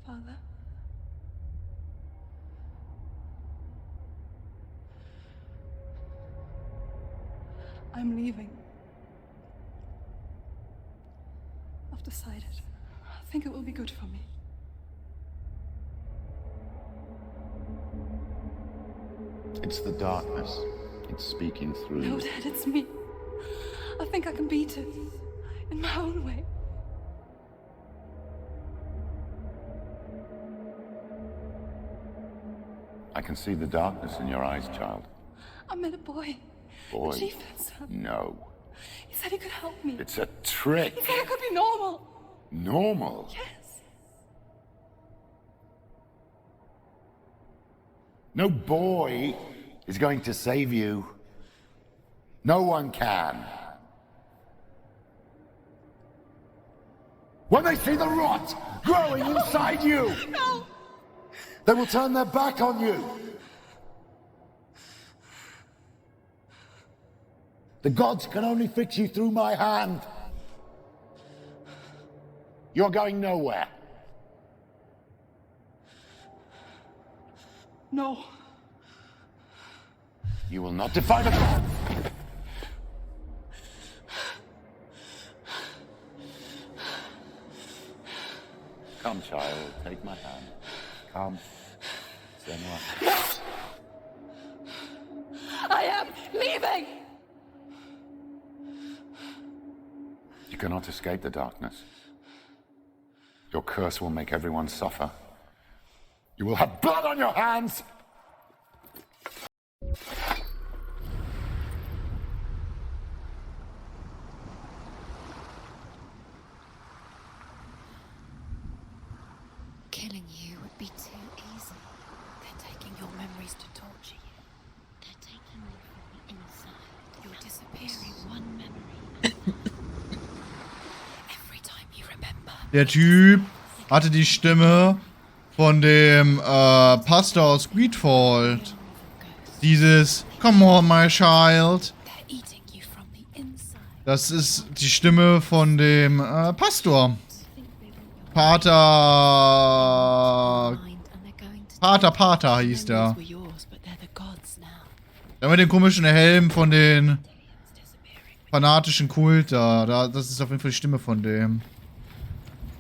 Father? I'm leaving. I've decided. I think it will be good for me. It's the darkness. It's speaking through No, you. Dad, it's me. I think I can beat it. In my own way. I can see the darkness in your eyes, child. I met a boy. Boy. The chieftain's son. No. He said he could help me. It's a trick. He said I could be normal. Normal. Yes. No boy is going to save you. No one can. When they see the rot growing inside you, No! they will turn their back on you. The gods can only fix you through my hand. You're going nowhere. No. You will not defy the gods. Come, child, take my hand. Come. Senua. I am leaving! You cannot escape the darkness. Your curse will make everyone suffer. You will have blood on your hands! Killing you would be too easy. They're taking your memories to torture you. They're taking you from the inside. You're disappearing one memory. Every time you remember. Der Typ hatte die Stimme von dem Pastor aus Greedfall. Dieses Come on, my child. They're eating you from the inside. Das ist die Stimme von dem Pastor. Pater hieß der. Der mit dem komischen Helm von den fanatischen Kult da. Das ist auf jeden Fall die Stimme von dem.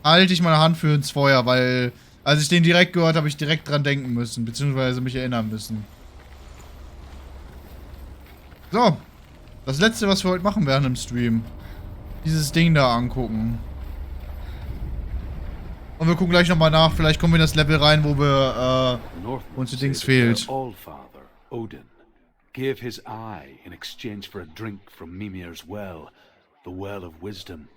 Halte ich meine Hand für ins Feuer, weil als ich den direkt gehört habe, ich direkt dran denken müssen, beziehungsweise mich erinnern müssen. So. Das letzte, was wir heute machen werden im Stream. Dieses Ding da angucken. Und wir gucken gleich nochmal nach, vielleicht kommen wir in das Level rein, wo wir, uns die Dings fehlt. Allfather, Odin, gave his eye in exchange for a drink from Mimir's well, the well of wisdom.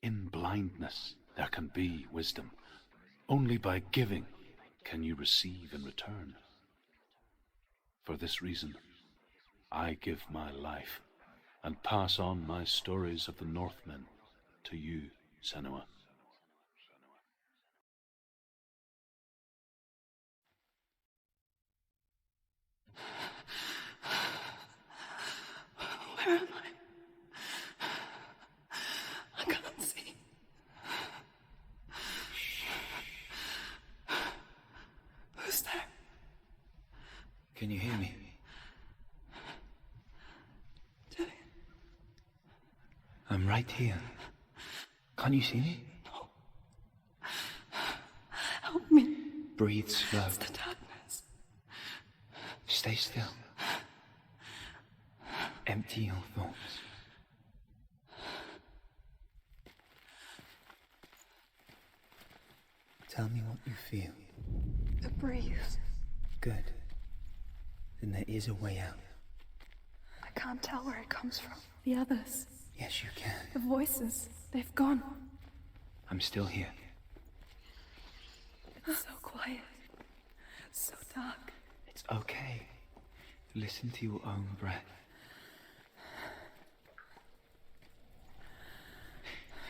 In blindness there can be wisdom. Only by giving can you receive in return. For this reason, I give my life and pass on my stories of the Northmen to you, Senua. Where am I? Can you hear me? I'm right here. Can't you see me? Help me. Breathe slow. It's the darkness. Stay still. Empty your thoughts. Tell me what you feel. The breeze. Good. Then there is a way out. I can't tell where it comes from. The others. Yes, you can. The voices. They've gone. I'm still here. It's so quiet. So dark. It's okay. Listen to your own breath.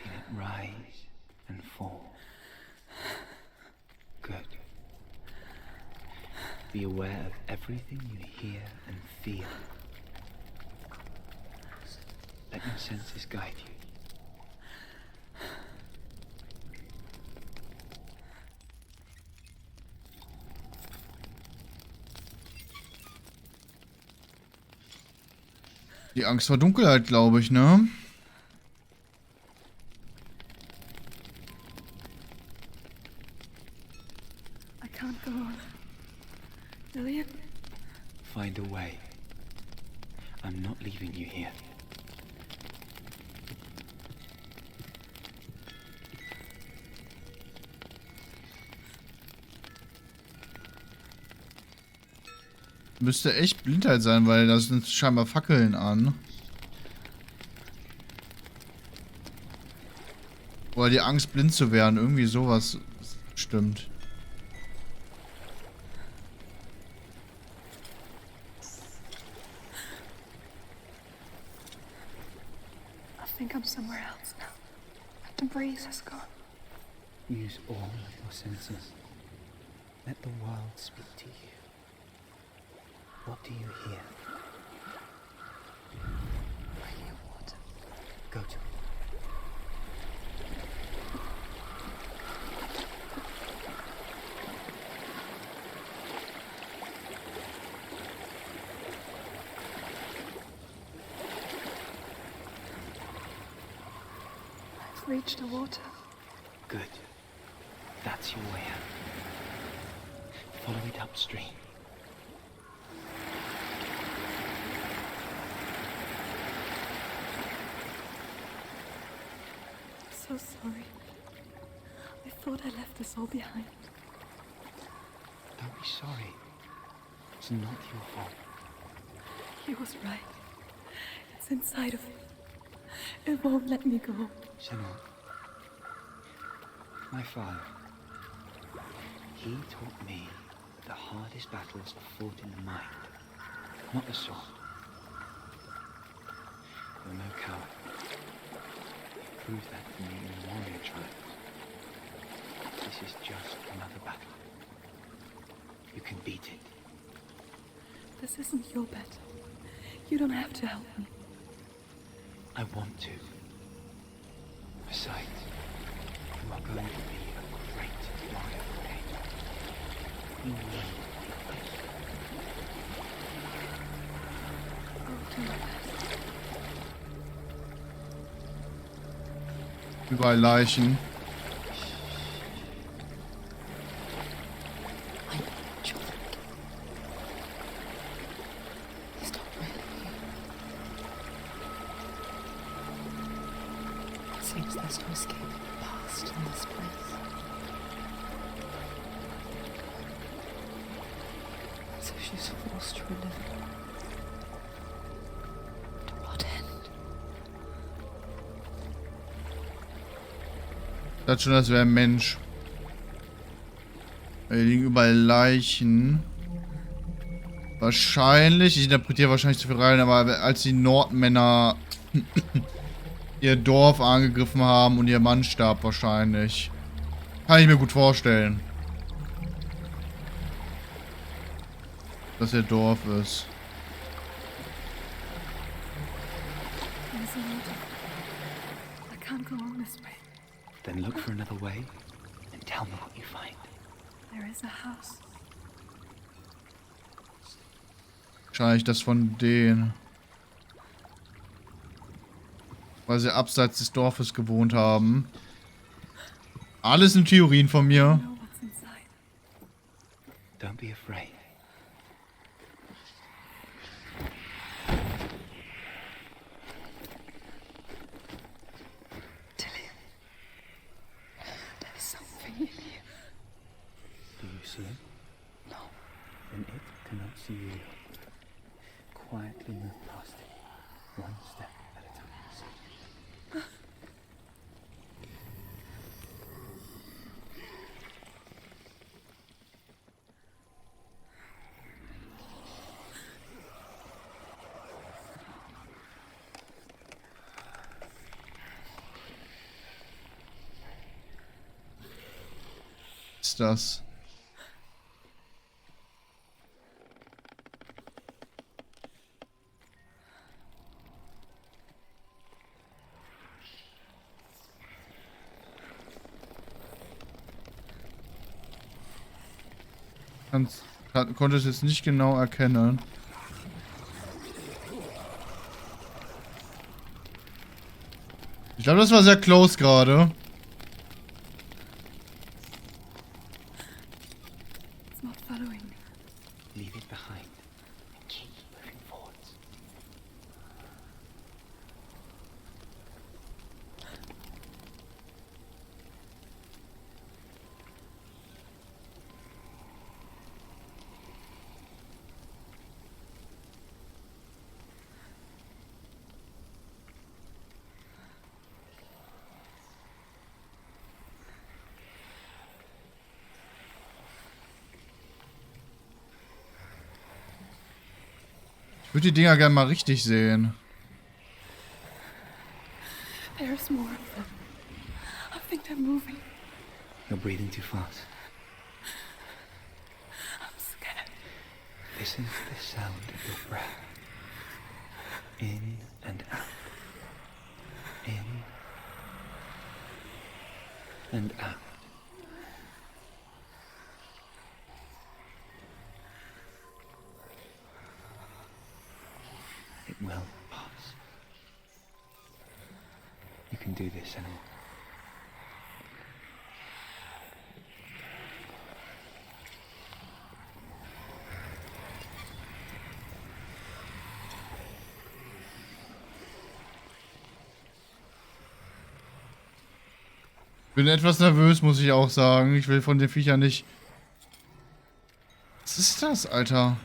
Feel it rise and fall. Good. Be aware of everything you hear and feel. Let your senses guide you. Die Angst vor Dunkelheit, glaube ich, ne? I can't go on. Dillion? Find a way. I'm not leaving you here. Müsste echt Blindheit sein, weil da sind scheinbar Fackeln an. Oder die Angst, blind zu werden. Irgendwie sowas stimmt. I think I'm somewhere else now. The breeze has gone. Use all of your senses. Let the world speak to you. What do you hear? I hear water. Go to it. I've reached the water. Good. That's your way out. Follow it upstream. So sorry. I thought I left us all behind. Don't be sorry. It's not your fault. He was right. It's inside of me. It won't let me go. Senor, my father, he taught me the hardest battles are fought in the mind, not the sword. You're no coward. You proved that to me in warrior trials. This is just another battle. You can beat it. This isn't your battle. You don't have to help me. I want to. Besides, you are going to be a great warrior for me. You need I'll do my best. Überall Leichen. There's no escape from the past in this place. So she's forced to relive it. To what end? Das schon, das wäre ein Mensch. Hier liegen überall Leichen. Wahrscheinlich, ich interpretiere wahrscheinlich zu viel rein, aber als die Nordmänner ihr Dorf angegriffen haben und ihr Mann starb wahrscheinlich. Kann ich mir gut vorstellen. Dass ihr Dorf ist. There's a water. I can't go on this way. Then look for another way and tell me what you find. There is a house. Wahrscheinlich das von denen. Weil sie abseits des Dorfes gewohnt haben. Alles sind Theorien von mir. Don't be afraid. Something in here. Do you see it? No. Then it cannot see you. Quietly move past it, one step at a time. Was ist das? Konnte es jetzt nicht genau erkennen. Ich glaube, das war sehr close gerade. It's not following me. Leave it behind and keep moving forwards. Ich würde die Dinger gerne mal richtig sehen. There's more of them. I think they're moving. You're breathing too fast. I'm scared. This is the sound of your breath. In and out. In and out. It will pass. You can do this, animal. Bin etwas nervös, muss ich auch sagen. Ich will von den Viechern nicht... Was ist das, Alter?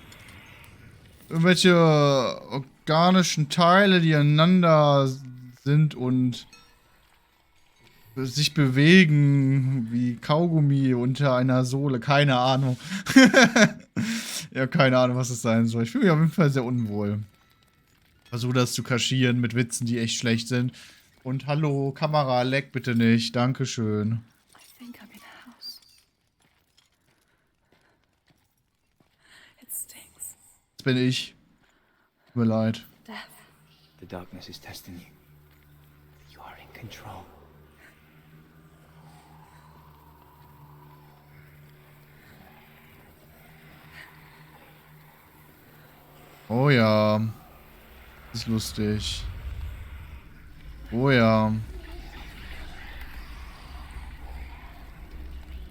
Irgendwelche organischen Teile, die aneinander sind und sich bewegen wie Kaugummi unter einer Sohle. Keine Ahnung. Ja, keine Ahnung, was es sein soll. Ich fühle mich auf jeden Fall sehr unwohl. Versuche das zu kaschieren mit Witzen, die echt schlecht sind. Und hallo, Kamera, leck bitte nicht. Dankeschön. I think I'm in a house. It stinks. Das bin ich. Tut mir leid. Death. The darkness is testing you. You are in control. Oh ja. Das ist lustig. Oh ja. Und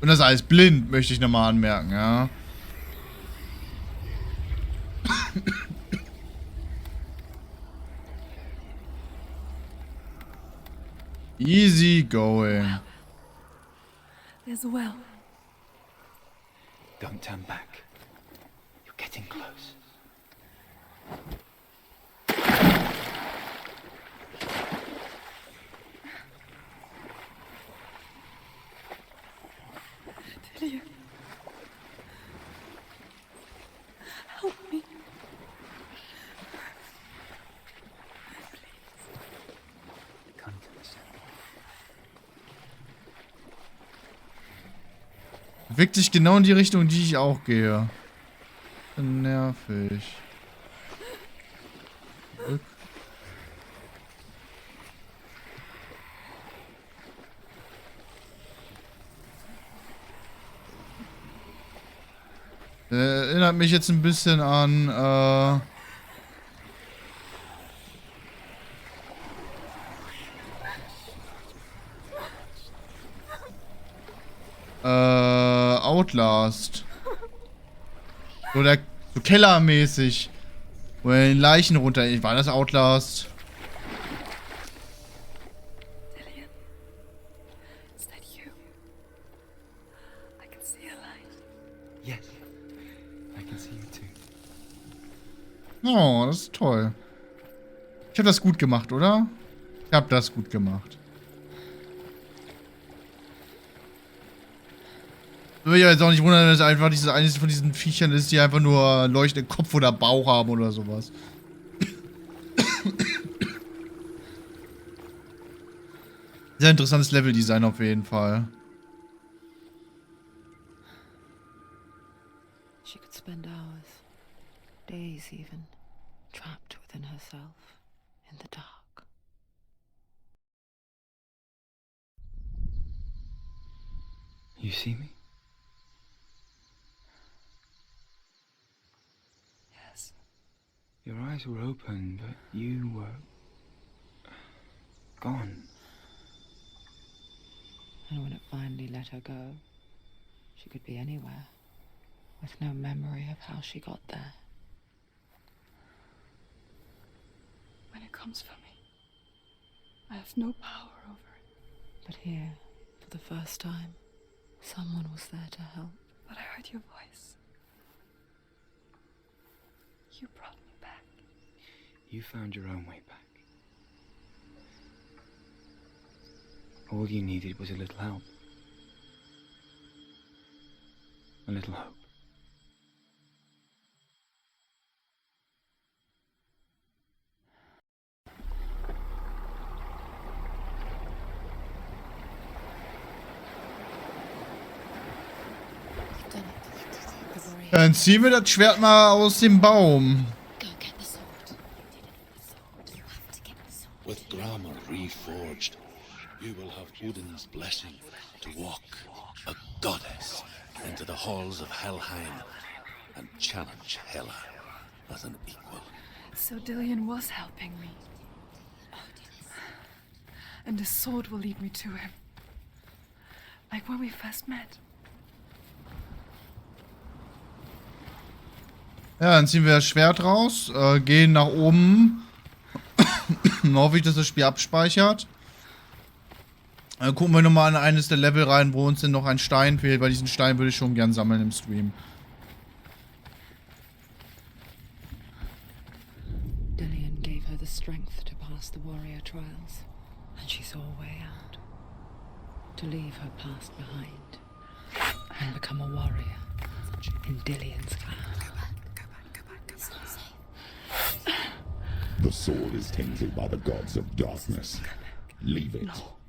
das ist alles blind, möchte ich nochmal anmerken, ja. Easy going. There's a well. Don't turn back. You're getting close. Dillion. Help me. Come to the center. Bewegt sich genau in die Richtung, die ich auch gehe. Nervig. Zurück. Erinnert mich jetzt ein bisschen an Outlast. So kellermäßig. Wo er den Leichen runter... War das Outlast? Dillian, is that you? I can see a light. Yes, I can see you too. Oh, das ist toll. Ich habe das gut gemacht, oder? Ich habe das gut gemacht. Würde ich jetzt auch nicht wundern, wenn es einfach eines von diesen Viechern ist, die einfach nur leuchtenden Kopf oder Bauch haben oder sowas. Sehr interessantes Leveldesign auf jeden Fall. She could spend hours, days even, trapped within herself, in the dark. You see me? Yes. Your eyes were open, but you were gone. And when it finally let her go, she could be anywhere, with no memory of how she got there. When it comes for me, I have no power over it. But here, for the first time, someone was there to help. But I heard your voice. You brought me back. You found your own way back. All you needed was a little help. A little hope. Dann ziehen wir das Schwert mal aus dem Baum. Go get the sword. You have to get the sword. With grammar reforged, you will have Odin's blessing to walk, a goddess, into the halls of Helheim and challenge Hela as an equal. So Dillian was helping me. And the sword will lead me to him. Like when we first met. Ja, dann ziehen wir das Schwert raus, gehen nach oben. Dann hoffe ich, dass das Spiel abspeichert. Dann gucken wir nochmal in eines der Level rein, wo uns denn noch ein Stein fehlt, weil diesen Stein würde ich schon gern sammeln im Stream. Dillian gave her the strength to pass the warrior trials, and she saw a way out. To leave her past behind, and become a warrior in Dillian's clan. The sword is tainted by the gods of darkness. Leave it. No.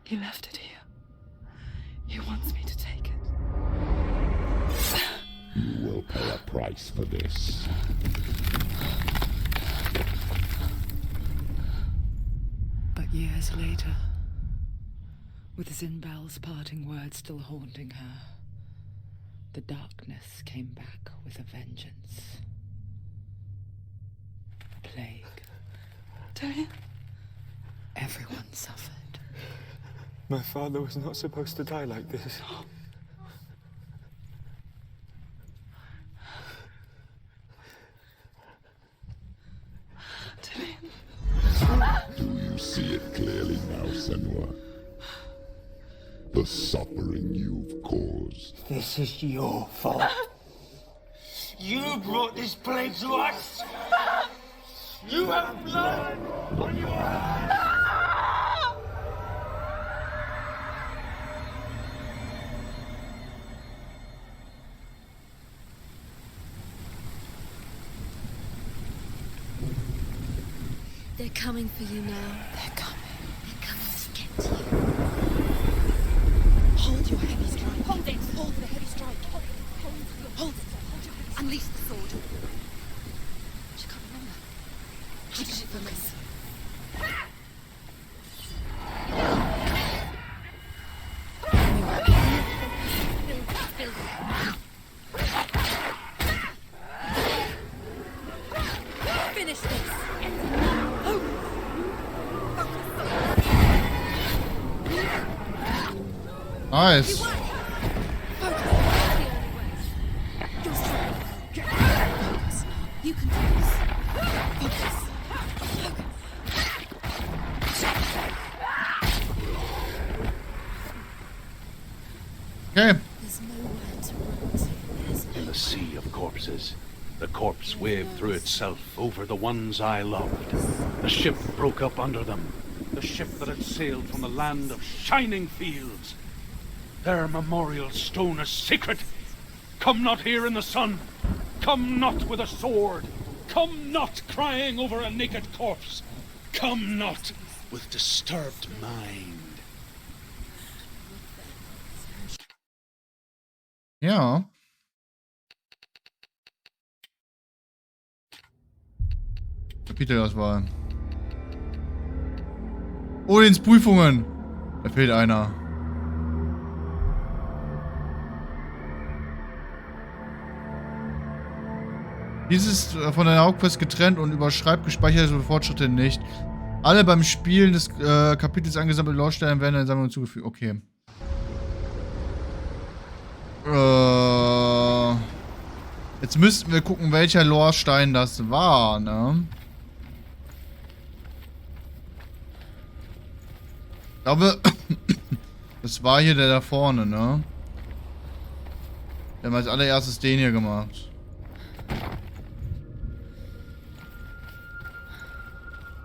He left it here. He wants me to take it. You will pay a price for this. But years later, with Zinbal's parting words still haunting her, the darkness came back with a vengeance. Plague. Dillian? Everyone suffered. My father was not supposed to die like this. Dillian? Do you see it clearly now, Senua? The suffering you've caused. This is your fault. You brought this plague to us. You have blood on your hands. They're coming for you now. They're coming. They're coming to get to you. Hold your heavy strike. Hold it! Hold the heavy strike. Hold it. Unleash the sword. She can't remember. How did it focus? Finish this. Nice. You can do this. Focus. Okay. There's nowhere to run. In the sea of corpses, the corpse waved through itself over the ones I loved. The ship broke up under them. The ship that had sailed from the land of shining fields. Their memorial stone is sacred. Come not here in the sun. Come not with a sword. Come not crying over a naked corpse. Come not with disturbed mind. Ja. Kapitelauswahl. Odins Prüfungen. Da fehlt einer. Dies ist von der Hauptquest getrennt und überschreibt gespeicherte Fortschritte nicht. Alle beim Spielen des Kapitels angesammelte Lore-Steine werden in der Sammlung zugefügt. Okay. Jetzt müssten wir gucken, welcher Lore-Stein das war, ne? Ich glaube, das war hier der da vorne, ne? Wir haben als allererstes den hier gemacht.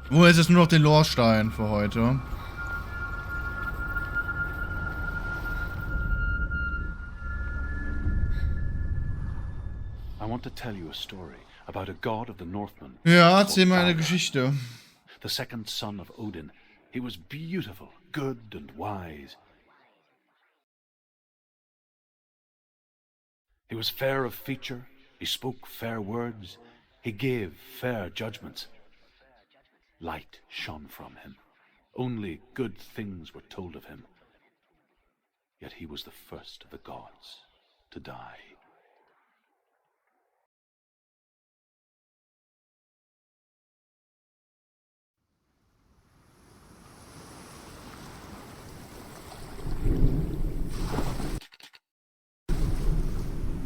Wo ist es nur noch den Lore-Stein für heute? I want to tell you a story about a god of the Northmen. Ja, erzähl mal eine Geschichte. The second son of Odin. He was beautiful, good and wise. He was fair of feature. He spoke fair words. He gave fair judgments. Light shone from him. Only good things were told of him. Yet he was the first of the gods to die.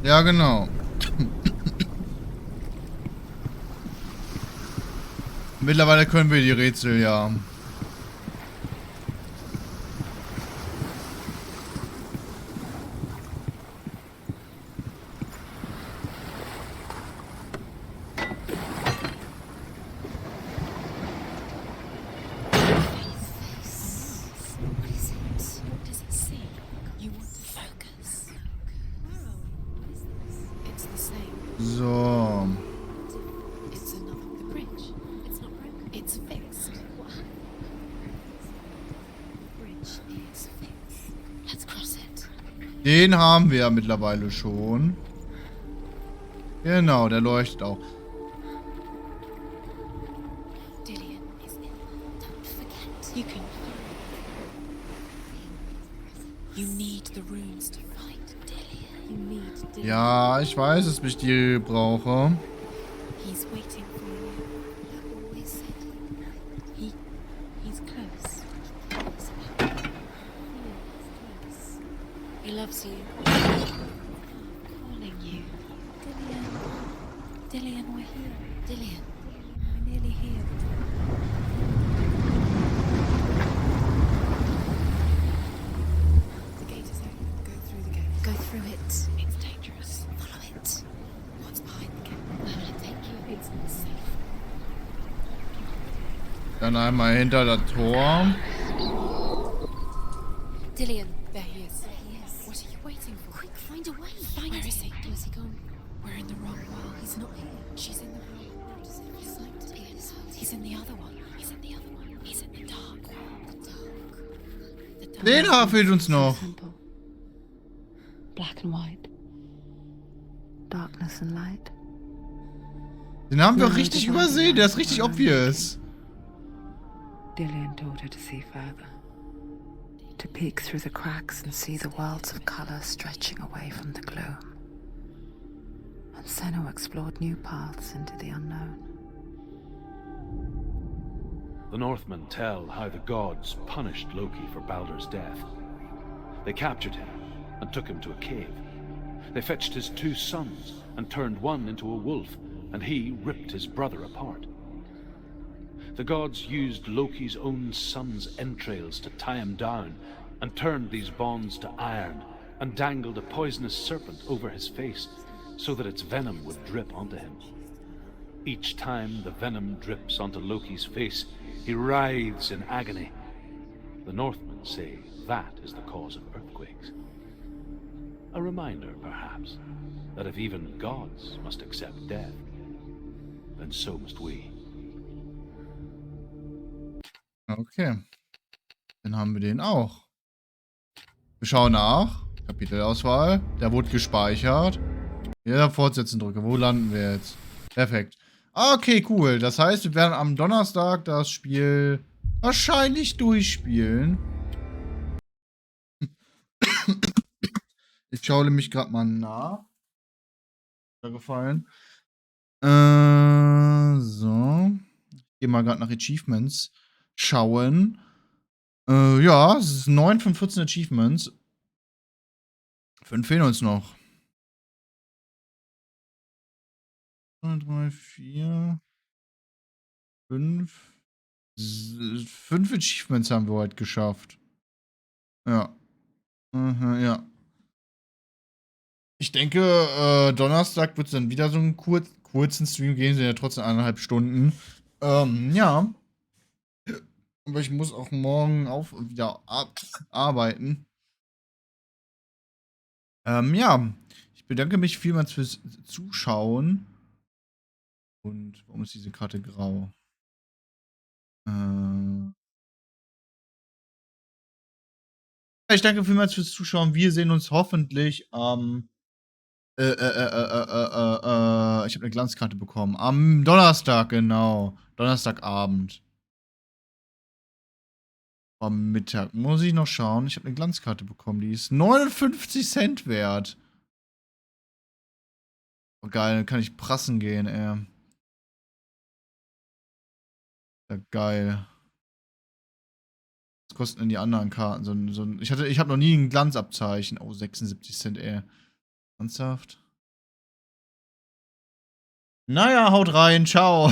Ja, genau. Mittlerweile können wir die Rätsel, ja. So. Den haben wir ja mittlerweile schon. Genau, der leuchtet auch. Ja, ich weiß, dass ich die brauche. Loves you. Calling you. Dillian, we're here. Dillian, we're nearly here. The gate is open. Go through the gate. Go through it. It's dangerous. Follow it. What's behind the gate? Where will it take you? It's not safe. Dann einmal hinter das Tor. Dillian, there he is. What are you waiting for? Quick, find a way. Find Where is he? Where's he gone? We're in the wrong world. He's not here. She's in the wrong world. He's in the other one. He's in the other one. He's in the dark world. The dark. Den Haar fehlt uns noch. Simple. Black and white. Darkness and light. Den haben wir richtig übersehen. Der ist richtig obvious. Dillian taught her to see further. To peek through the cracks and see the worlds of color stretching away from the gloom. And Senua explored new paths into the unknown. The Northmen tell how the gods punished Loki for Baldur's death. They captured him and took him to a cave. They fetched his 2 sons and turned one into a wolf, and he ripped his brother apart. The gods used Loki's own son's entrails to tie him down, and turned these bonds to iron, and dangled a poisonous serpent over his face, so that its venom would drip onto him. Each time the venom drips onto Loki's face, he writhes in agony. The Northmen say that is the cause of earthquakes. A reminder, perhaps, that if even gods must accept death, then so must we. Okay. Dann haben wir den auch. Wir schauen nach. Kapitelauswahl. Der wurde gespeichert. Ja, fortsetzen drücke. Wo landen wir jetzt? Perfekt. Okay, cool. Das heißt, wir werden am Donnerstag das Spiel wahrscheinlich durchspielen. Ich schaue mich gerade mal nach. Gefallen. So. Ich gehe mal gerade nach Achievements schauen. Ja, es ist 9 von 14 Achievements. 5 fehlen uns noch. 2, 3, 4, 5. 5 Achievements haben wir heute geschafft. Ja. Ja. Ich denke, Donnerstag wird es dann wieder so einen kurzen Stream gehen, sind ja trotzdem 1,5 Stunden. Ja. Aber ich muss auch morgen wieder arbeiten. Ja. Ich bedanke mich vielmals fürs Zuschauen. Und warum ist diese Karte grau? Ich danke vielmals fürs Zuschauen. Wir sehen uns hoffentlich am ich habe eine Glanzkarte bekommen. Am Donnerstag, genau. Donnerstagabend. Am Mittag. Muss ich noch schauen. Ich habe eine Glanzkarte bekommen. Die ist 59 Cent wert. Oh, geil, dann kann ich prassen gehen, ey. Ja, geil. Was kosten denn die anderen Karten? Ich habe noch nie ein Glanzabzeichen. Oh, 76 Cent, ey. Ernsthaft? Naja, haut rein. Ciao.